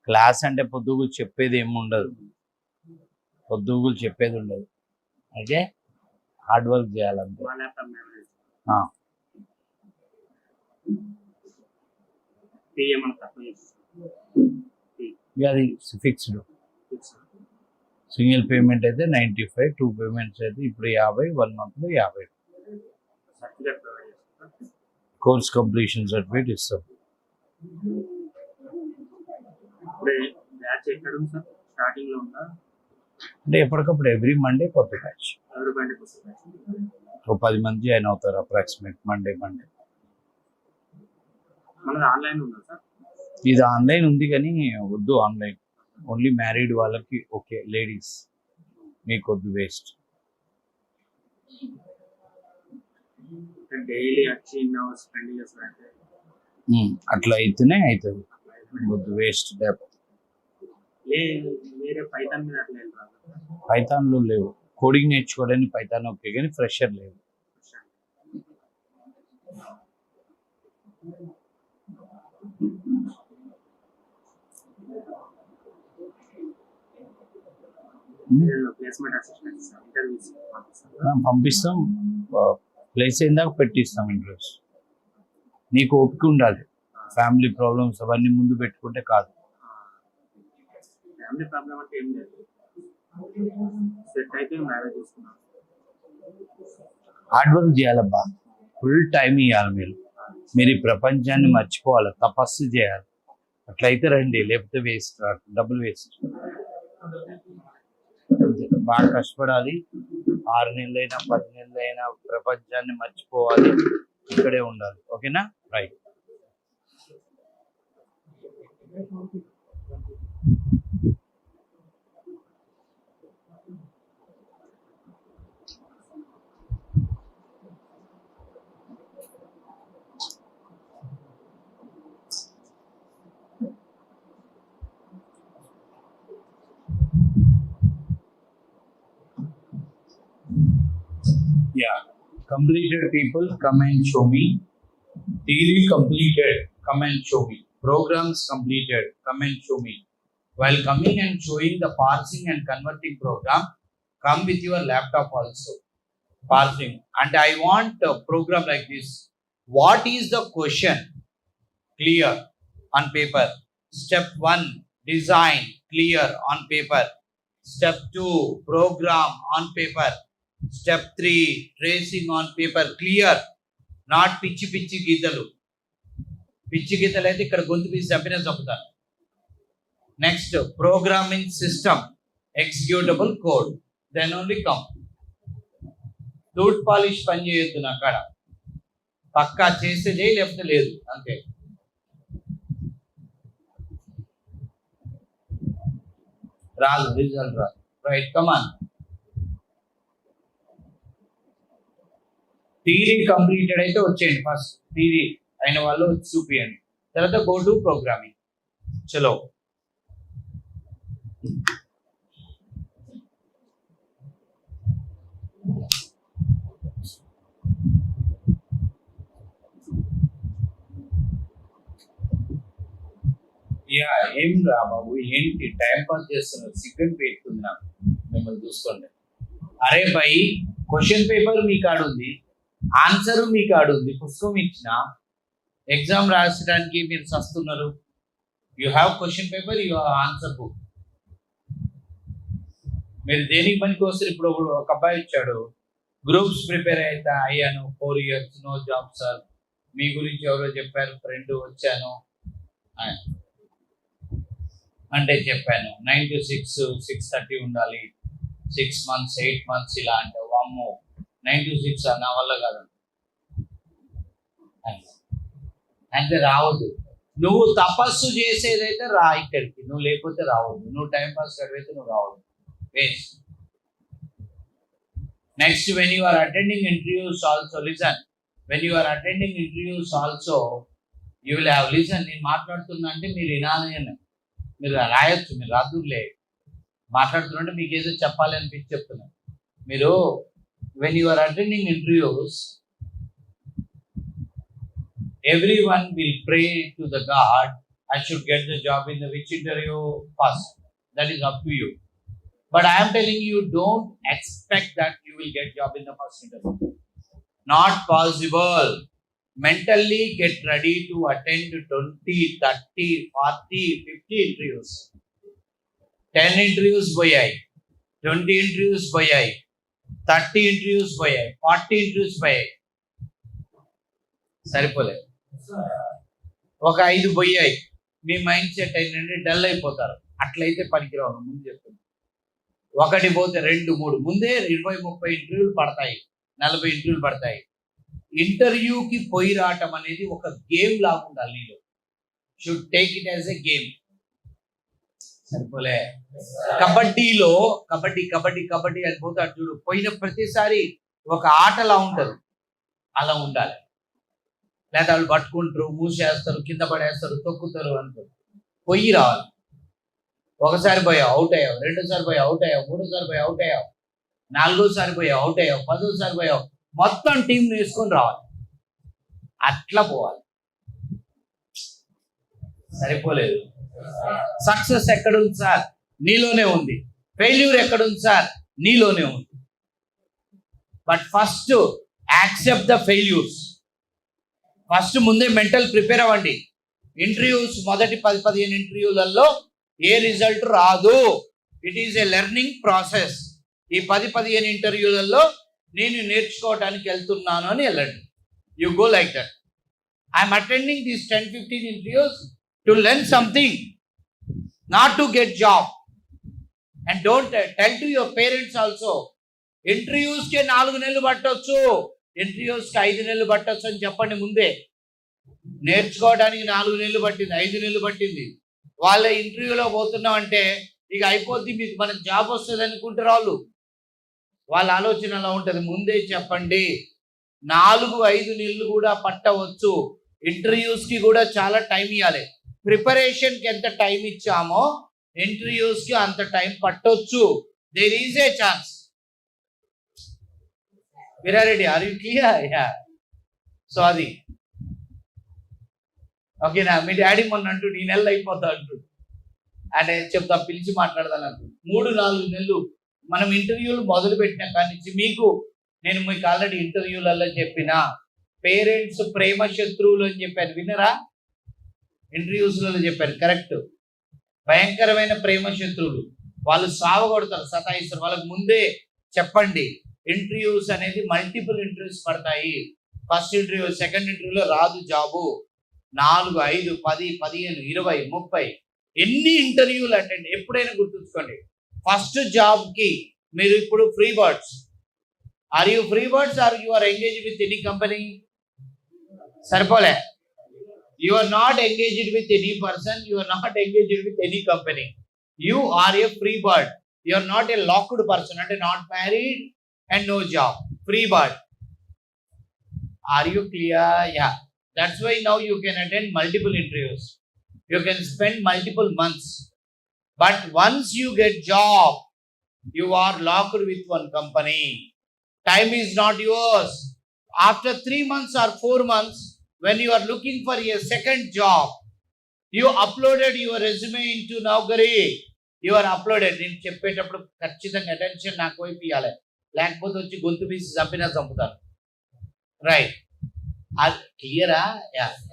క్లాస్ అంటే పొద్దుగులు చెప్పేది ఏమి ఉండదు, అయితే హార్డ్ వర్క్ చేయాలంటే. మా ల్యాప్టాప్ మెమరీ. ఫీ ఏమన్నా తక్కువ చేస్తారు? ఇక అది ఫిక్స్డ్. సింగిల్ పేమెంట్ అయితే 95, 2 పేమెంట్స్ అయితే ఇప్పుడు 50, 1 monthలో 50. సర్టిఫికేట్ ప్రొవైడ్ చేస్తారు. కోర్స్ కంప్లీషన్ సర్టిఫికేట్ ఇస్తాం. ఇప్పుడే బ్యాచ్ ఎక్కడ ఉంది సార్? స్టార్టింగ్ లో ఉందా? అంటే ఎప్పటికప్పుడు ఎవ్రీ మండే కొత్త బ్యాచ్. ఎవరి బండి వస్తుంది? ఒక 10 మంది జాయిన్ అవుతారు అప్రాక్సిమేట్ మండే. మనది ఆన్లైన్ ఉందా సార్? ఇది ఆన్లైన్ ఉంది, కానీ వద్దు ఆన్లైన్, ఓన్లీ మ్యారీడ్ వాళ్ళకి ఓకే, లేడీస్ మీకు వద్దు, వేస్ట్. డైలీ వచ్చి ఇన్ అవర్స్ స్పెండ్ చేస్తారంటే అట్లా అయితేనే అవుతుంది, వద్దు, వేస్ట్. వేరే పైథాన్ మీద అట్లా ఏం రాదు? పైథాన్లో లేవు, కోడింగ్ నేర్చుకోవడానికి పైథాన్ ఓకే, కానీ ఫ్రెషర్ లేవు. ప్లేస్మెంట్ అసిస్టెంట్ ఇంటర్వ్యూస్ పంపిస్తాం, ప్లేస్ అయిందాక పెట్టిస్తాం ఇంటర్వ్యూస్. నీకు ఓపిక ఉండాలి, ఫ్యామిలీ ప్రాబ్లమ్స్ అవన్నీ ముందు పెట్టుకుంటే కాదు. ఫ్యామిలీ ప్రాబ్లం అంటే ఏం లేదు, సెట్ అయితే మ్యారేజ్ చేసుకున్నాను. హార్డ్ వర్క్ చేయాలబ్బా, ఫుల్ టైం ఇవ్వాలి. మీరు ఈ ప్రపంచాన్ని మర్చిపోవాలి, తపస్సు చేయాలి. అట్లయితే రండి, లేకపోతే వేస్ట్, డబ్బులు వేస్ట్. బాగా కష్టపడాలి, 6 నెలలైనా 10 నెలలైనా ప్రపంచాన్ని మర్చిపోవాలి, ఇక్కడే ఉండాలి. ఓకేనా? Right. Yeah, completed people, come and show me. Theory completed, come and show me. Programs completed, come and show me. While coming and showing the parsing and converting program, come with your laptop also. Parsing. And I want a program like this. What is the question? Clear on paper. Step 1, design, clear on paper. Step 2, program on paper. Step 3, tracing on paper, clear. Not పిచ్చి గీతలు. పిచ్చి గీతలు అయితే ఇక్కడ గొంతు పీసి చంపినా చంపుతాను. Next, programming system, executable code, then only come. Tooth polish పని చేయొద్దు నా కాడ, పక్కా చేస్తే చేయి, లేకపోతే లేదు, అంతే. రాదు, రిజల్ట్ రాదు. రైట్, కమాన్. థియరీ కంప్లీటెడ్ అయితే వచ్చేయండి, ఫస్ట్ థియరీ అయిన వాళ్ళు చూపియండి, తర్వాత గో టు ప్రోగ్రామింగ్. చలో. యా, ఏం రా బాబు, ఏంటి టైం పాస్ చేస్తున్నారు? సిగ్నల్ పెడుతుంది నాకు మిమ్మల్ని చూసుకోండి. అరే భయ్, క్వశ్చన్ పేపర్ మీ కాడ ఉంది, ఆన్సర్ మీ కాడ ఉంది, పుస్తకం ఇచ్చిన ఎగ్జామ్ రాసడానికి మీరు చస్తున్నారు. You have question paper, you have answer book. మీరు దేనికి పనికి వస్తారు? ఇప్పుడు ఒక అబ్బాయి వచ్చాడు, గ్రూప్స్ ప్రిపేర్ అయితే అయ్యాను, 4 years నో జాబ్ సార్, మీ గురించి ఎవరో చెప్పారు, ఫ్రెండ్ వచ్చాను అంటే చెప్పాను 9 to 6, 6:30 ఉండాలి, 6 months 8 months ఇలా అంటే వామ్మో 9 to 6 నా వల్ల కాదు అంటే రావద్దు. నువ్వు తపస్సు చేసేదైతే రా ఇక్కడికి, నువ్వు లేకపోతే రావద్దు. నువ్వు టైం పాస్ చదివితే నువ్వు రావద్దు, waste. Next, when you are attending interviews also listen. When you are attending interviews also you will have listen. నేను మాట్లాడుతున్నా అంటే మీరు వినాలి అని, మీరు రాయొచ్చు, మీరు రాదులే. మాట్లాడుతుంటే మీకు ఏదో చెప్పాలి అనిపించి చెప్తున్నాను. మీరు when you are attending interviews, everyone will pray to the God, I should get the job in the which interview first. That is up to you. But I am telling you, don't expect that you will get job in the first interview. Not possible. Mentally get ready to attend 20, 30, 40, 50 interviews. 10 interviews పోయాయి, 20 interviews పోయాయి, 30 interviews పోయాయి, 40 interviews పోయాయి, సరిపోలేదు. ఒక 5 పోయాయి, మీ mind set ఏంటంటే dull అయిపోతారు. అట్లయితే పనికిరావు. ముందు చెప్తుంది, 1 పోతే 2, 3, ముందే 20, 30 ఇంటర్వ్యూలు పడతాయి, 40 ఇంటర్వ్యూలు పడతాయి. ఇంటర్వ్యూకి పోయి రావటం అనేది ఒక గేమ్ లాగా ఉండాలి. నీలో should take it as a game. సరిపోలే. కబడ్డీలో కబడ్డీ కబడ్డీ కబడ్డీ అని పోతాడు చూడు, పోయిన ప్రతిసారి ఒక ఆటలా ఉంటుంది, అలా ఉండాలి. లేదా వాళ్ళు పట్టుకుంటారు, మూసేస్తారు, కింద పడేస్తారు, తొక్కుతారు అనుకో. పొయ్యి రావాలి. ఒకసారి పోయావు అవుట్ అయ్యావు, రెండోసారి పోయావు అవుట్ అయ్యావు, మూడోసారి పోయి అవుట్ అయ్యావు, 4ఓసారి పోయావు అవుట్ అయ్యావు, 10ఓసారి పోయావు, మొత్తం టీం వేసుకొని రావాలి. అట్లా పోవాలి. సరిపోలేదు. సక్సెస్ ఎక్కడుంది సార్? నీలోనే ఉంది. ఫెయిల్యూర్ ఎక్కడుంది సార్? నీలోనే ఉంది. But first accept the failures. First ముందే మెంటల్ ప్రిపేర్ అవ్వండి. ఇంటర్వ్యూస్ మొదటి 10-15 ఇంటర్వ్యూలలో ఏ రిజల్ట్ రాదు. It is a learning process. ఈ 10-15 ఇంటర్వ్యూలలో నేను నేర్చుకోవడానికి వెళ్తున్నాను అని వెళ్ళండి. You go like that. I'm attending these 10-15 interviews to learn something, not to get job. And don't tell to your parents also. ఇంటర్వ్యూస్కే 4 నెలలు పట్టవచ్చు, ఇంటర్వ్యూస్కి 5 నెలలు పట్టవచ్చు అని చెప్పండి ముందే. నేర్చుకోవడానికి 4 నెలలు పట్టింది, 5 నెలలు పట్టింది. వాళ్ళ ఇంటర్వ్యూలో పోతున్నాం అంటే ఇక అయిపోద్ది, మీకు మనకు జాబ్ వస్తుంది అనుకుంటారు వాళ్ళు. వాళ్ళ ఆలోచన అలా ఉంటుంది. ముందే చెప్పండి. 4-5 నెలలు కూడా పట్టవచ్చు. ఇంటర్వ్యూస్కి కూడా చాలా టైం ఇవ్వాలి. ప్రిపరేషన్కి ఎంత టైం ఇచ్చామో ఇంటర్వ్యూస్కి అంత టైం పట్టొచ్చు. There is a chance. Veerareddy, are you clear? Yeah. So అది ఓకేనా. మీ డాడీ మొన్న అంటూ నీ నెలలు అయిపోతా అంటూ అంటే చెప్తా, పిలిచి మాట్లాడదాను అంటూ 3-4 నెలలు మనం ఇంటర్వ్యూలు మొదలు పెట్టిన కాడి నుంచి నేను మీకు ఆల్రెడీ ఇంటర్వ్యూలలో చెప్పిన పేరెంట్స్ ప్రేమ శత్రువులు అని చెప్పాను, విన్నరా? ఇంటర్వ్యూస్లలో చెప్పాను, కరెక్ట్. భయంకరమైన ప్రేమ శత్రువులు. వాళ్ళు సావగొడతారు, సతాయిస్తారు. వాళ్ళకి ముందే చెప్పండి. ఇంటర్వ్యూస్ అనేది మల్టిపుల్ ఇంటర్వ్యూస్ పడతాయి. ఫస్ట్ ఇంటర్వ్యూ, సెకండ్ ఇంటర్వ్యూలో రాదు జాబు. 4, 5, 10, 15, 20, 30 ఎన్ని ఇంటర్వ్యూలు అటెండ్. ఎప్పుడైనా గుర్తుంచుకోండి, ఫస్ట్ జాబ్కి మీరు ఇప్పుడు free birds. Are you free birds or you are engage with any company? సరిపోలే. You are not engaged with any person, you are not engaged with any company. You are a free bird. You are not a locked person, not married and no job. Free bird. Are you clear? Yeah. That's why now you can attend multiple interviews. You can spend multiple months. But once you get job, you are locked with one company. Time is not yours. After 3 months or 4 months, when you are looking for a second job, you uploaded your resume into Naukri. You are uploaded. నేను చెప్పేటప్పుడు ఖచ్చితంగా attention నాకు వైపు ఇవ్వాలి, లేకపోతే వచ్చి గొంతు పీసి చంపినా చంపుతాను. రైట్, అది క్లియరా?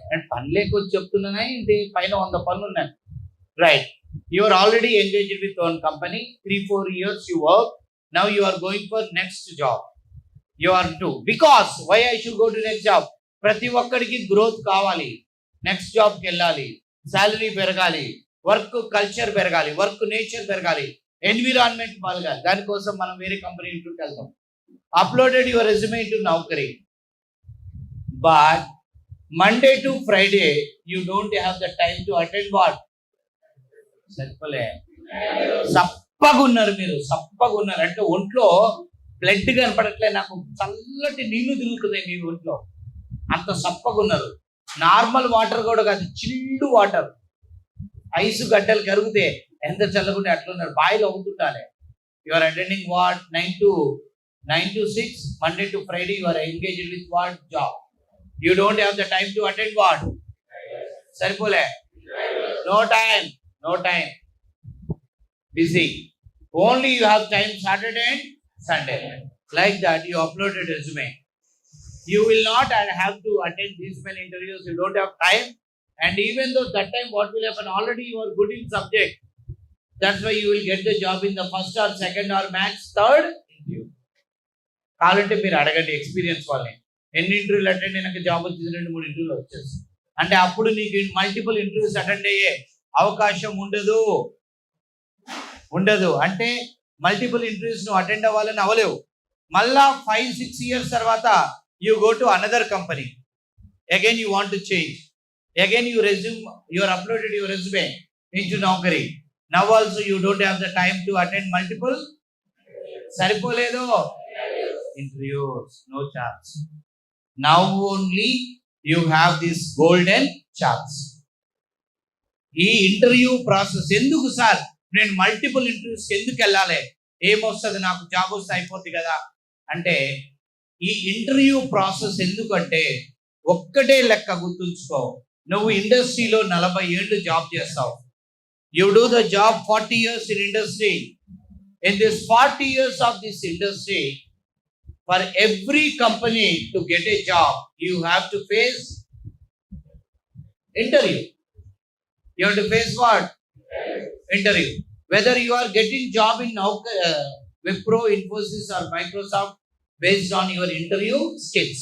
నేను పని లేకొచ్చి చెప్తున్నానా ఏంటి? పైన 100 పనులు ఉన్నాయి. Right, you are already engaged with one company, 3-4 years you work. Now you are going for next job. You are to, because why I should go to next job? ప్రతి ఒక్కడికి గ్రోత్ కావాలి, నెక్స్ట్ జాబ్కి వెళ్ళాలి, salary పెరగాలి, work culture పెరగాలి, work nature పెరగాలి, environment పెరగాలి. దానికోసం మనం వేరే కంపెనీ ఇంటర్వ్యూకి వెళ్తాం. Uploaded your resume to Naukri, but Monday to Friday you don't have the time to attend what? చెప్పలే, సప్పగున్నారు మీరు, సప్పగున్నారు అంటే ఒంట్లో బ్లడ్ కనపడట్లే, నాకు చల్లటి నీళ్లు తిరుగుతున్నాయి మీ ఒంట్లో, అంత సప్పగున్నారు. నార్మల్ వాటర్ కూడా కాదు, చిల్లు వాటర్, ఐసు గడ్డలు కరిగితే ఎంత చల్లగుంటే అట్లున్నారు, బాయిలు అవుతుంటానే. You are attending what? 9 to 6 Monday to Friday you are engaged with what job. You don't have the time to attend what? సరిపోలే, no time, busy. Only you have time Saturday and Sunday. Like that, you uploaded resume. You will not have to attend these many interviews. You don't have time. And even though that time, what will happen? Already you are good in subject. That's why you will get the job in the first or second or max third interview. కావాలంటే మీరు అడగండి experience వాళ్ళని, ఎన్ని ఇంటర్వ్యూలు attend అయినాక job వచ్చింది? 2-3 ఇంటర్వ్యూలు వచ్చేసి, అంటే అప్పుడు నీకు మల్టిపుల్ ఇంటర్వ్యూస్ అటెండ్ అయ్యే అవకాశం ఉండదు. అంటే మల్టిపుల్ ఇంటర్వ్యూస్ నువ్వు అటెండ్ అవ్వాలని అవ్వలేవు. మళ్ళా 5-6 years తర్వాత you go to another company. Again you want to change. Again you are uploaded your resume into Naukri. Now also you don't have the time to attend multiple. సరిపోలేదు interviews, no chance. Now only you have this golden chance. ఈ interview process ఎందుకు sir? నేను multiple ఇంటర్వ్యూస్కి ఎందుకు వెళ్ళాలి? ఏమొస్తుంది నాకు? Job వస్తే అయిపోద్ది కదా అంటే, ఈ ఇంటర్వ్యూ ప్రాసెస్ ఎందుకంటే ఒక్కటే లెక్క గుర్తుంచుకో, నువ్వు ఇండస్ట్రీలో 40 ఏళ్ళు జాబ్ చేస్తావు. You do the job 40 years in industry. In this 40 years of this industry, for every company to get a job, you have to face interview. You have to face what? Interview. Whether you are getting job in Wipro, Infosys or Microsoft based on your interview skills.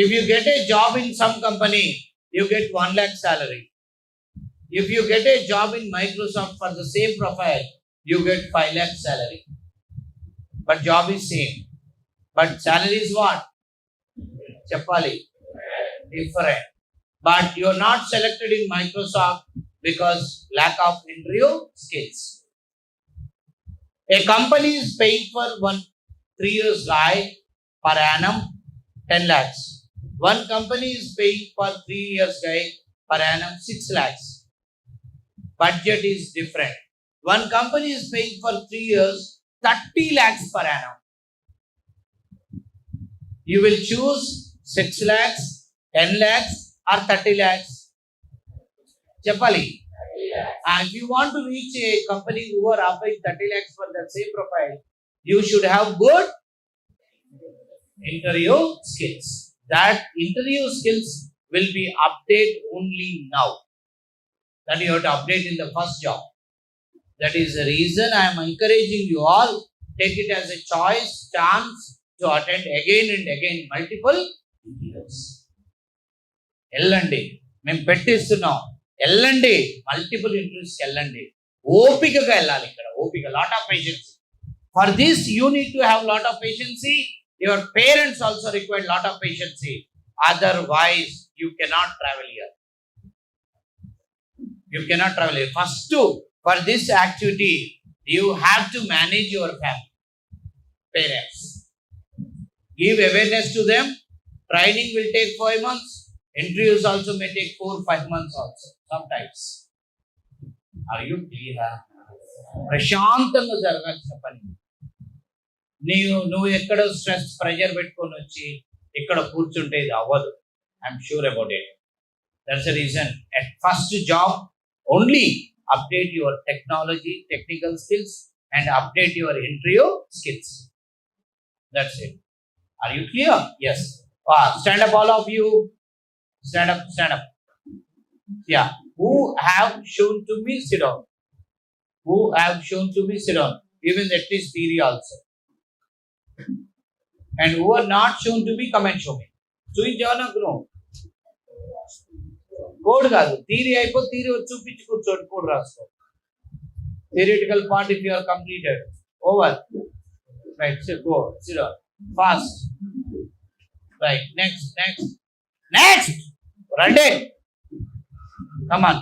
If you get a job in some company, you get 1 lakh salary. If you get a job in Microsoft for the same profile, you get 5 lakh salary. But job is same. But salary is what? Chapali. Different. But you are not selected in Microsoft because lack of interview skills. A company is paying for 3 years guy per annum 10 lakhs. One company is paying for 3 years guy per annum 6 lakhs. Budget is different. One company is paying for 3 years 30 lakhs per annum. You will choose 6 lakhs, 10 lakhs or 30 lakhs. Chapali. If you want to reach a company who are offering 30 lakhs for that same profile, you should have good interview skills. That interview skills will be updated only now. That you have to update in the first job. That is the reason I am encouraging you all, take it as a choice, chance to attend again and again multiple interviews. వెళ్ళండి, మేము పెట్టిస్తున్నాం, వెళ్ళండి, multiple ఇంటర్వ్యూస్కి వెళ్ళండి, ఓపికగా వెళ్ళాలి. ఇక్కడ ఓపిక, lot of patiency. For this you need to have lot of patiency. Your parents also required lot of patiency. Otherwise you cannot travel here. You cannot travel here. First, for this activity, you have to manage your family, parents. Give awareness to them. Training will take 5 months. Interviews also may take 4-5 months also sometimes. Are you clear? ప్రశాంతంగా జరగాల్సిన పని. నువ్వు ఎక్కడ stress pressure పెట్టుకొని వచ్చి ఇక్కడ కూర్చుంటే ఇది అవ్వదు. I'm sure about it. That's the reason at first job only update your technology, technical skills, and update your interview skills. That's it. Are you clear? Yes. Stand up, all of you. Stand up, stand up. Yeah. Who have shown to me, sit down. Who have shown to me, sit down. Even at least theory also. And who are not shown to me, come and show me. చూపించావా గ్రో code కాదు, theory అయిపో theory వచ్చి చూపించి కూర్చోండి, code రాసుకో. Theoretical part if you are completed over. Right, go sit down fast. Right, next next next రండి, come on.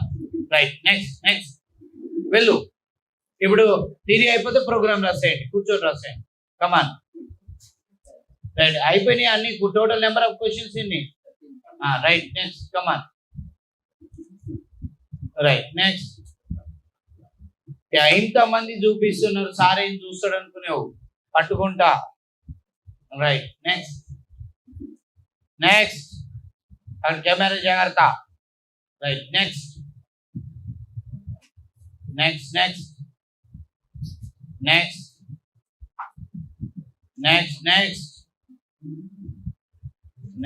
Right, next next వెళ్ళు. ఇప్పుడు థియరీ అయిపోతే ప్రోగ్రామ్ రాసేయండి, కూర్చొని రాసేయండి. Come on. రైట్, అయిపోయినాయి అన్ని. టోటల్ నెంబర్ ఆఫ్ క్వశ్చన్స్ ఎన్ని? Right, next come on. Right, next. ఇంతమంది చూపిస్తున్నారు, సార్ ఏం చూస్తాడు అనుకునేవు, పట్టుకుంటా. Right, next next. కెమెరా జాగ్రత్త. Right, next next next next next next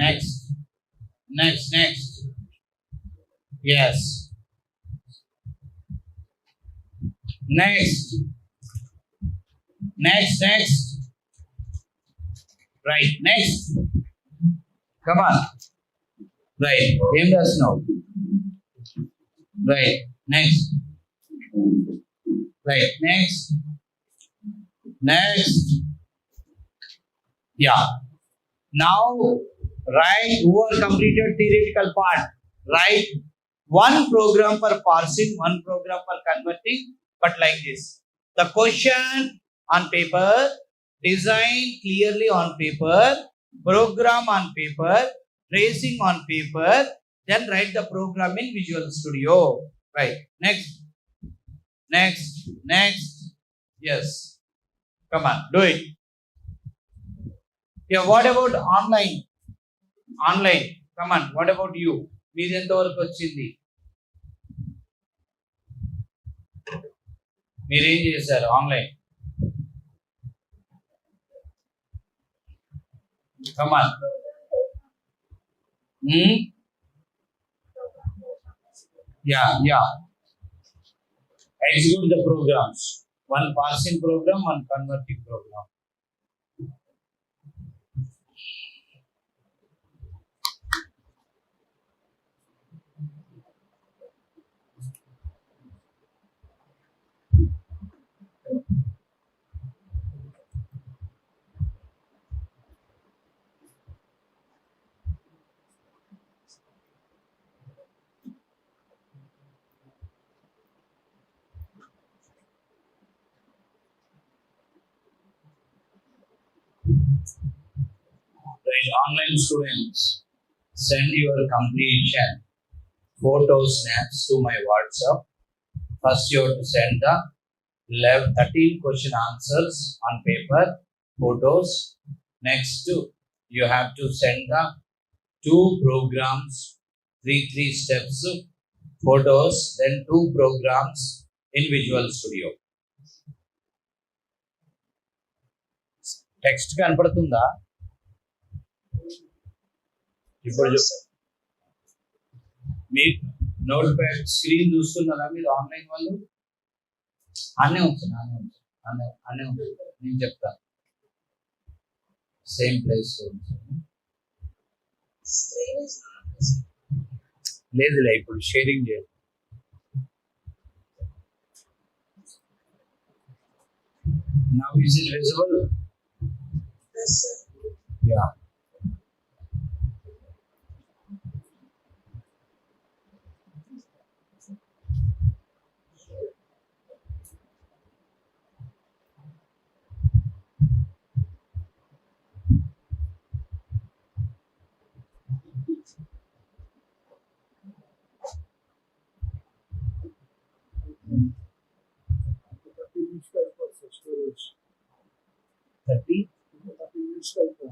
next next next. Yes, next next next. Right, next. Come on. Right, aim does now. Right, next. Right, next next. Yeah, now write who are completed theoretical part. Write one program for parsing, one program for converting. But like this, the question on paper, design clearly on paper, program on paper, tracing on paper, then write the program in Visual Studio. Right, next next next. Yes, come on, do it. Yeah, what about online? Online, come on, what about you? Meedi enta varaku vachindi? మీరేం చేశారు online? Come on. Yeah. Execute the programs. One parsing program, one converting program. Right, online students, send your completion photo snaps to my WhatsApp. First, you have to send the 13 question answers on paper, photos. Next, you have to send the 2 programs, 3 steps, photos, then 2 programs in Visual Studio. Text కనపడుతుందా ఇప్పుడు? మీ note pad screen చూస్తున్నారా మీరు online వాళ్ళు? అన్నీ ఉంటుంది, అన్నీ ఉంటుంది. నేను చెప్తాను, సేమ్ ప్లేస్ లేదులే, ఇప్పుడు షేరింగ్ చేయాలి. Now is it visible? Yes, sir. Yeah.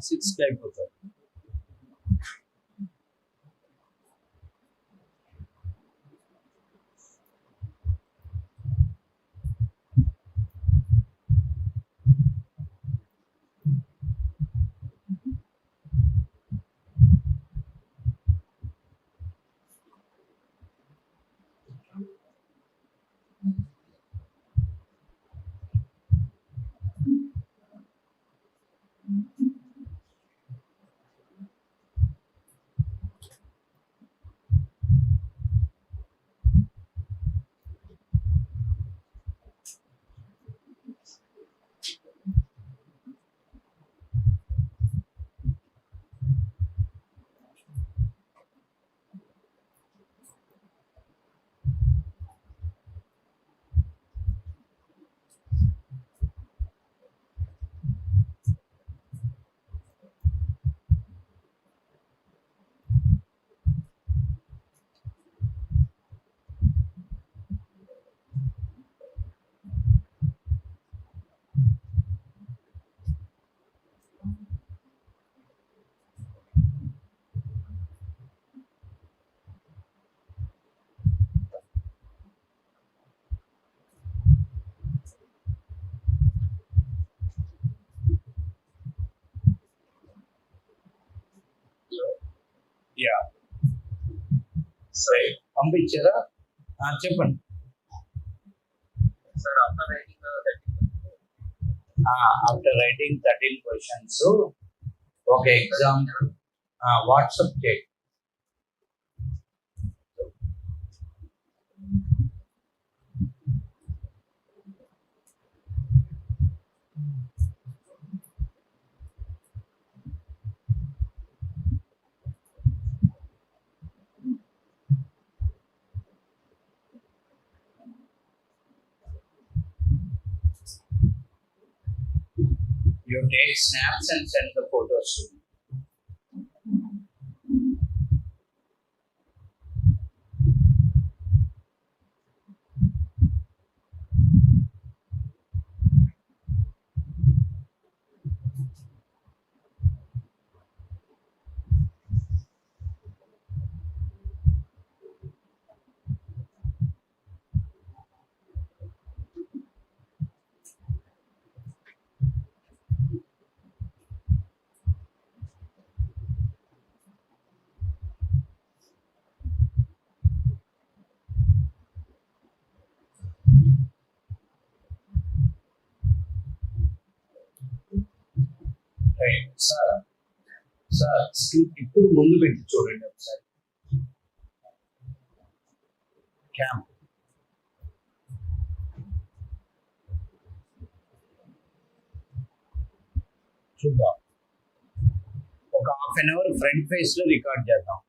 6కి అయిపోతుంది. యా సరే పంపించారా? చెప్పండి. Sir, after writing that, after writing 13 questions ఒక ఎగ్జామ్ వాట్సాప్ చేయండి. You take snaps and send the photos to me. Right sir. ఇప్పుడు ముందు పెట్టి చూడండి ఒకసారి. క్యామ్ చూద్దాం. ఒక half an hour front face లో రికార్డ్ చేద్దాం.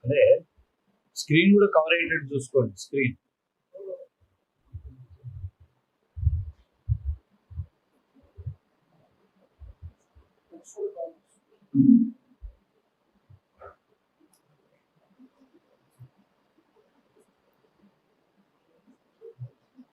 అదే స్క్రీన్ కూడా కవర్ అయ్యేటట్టు చూసుకోండి. స్క్రీన్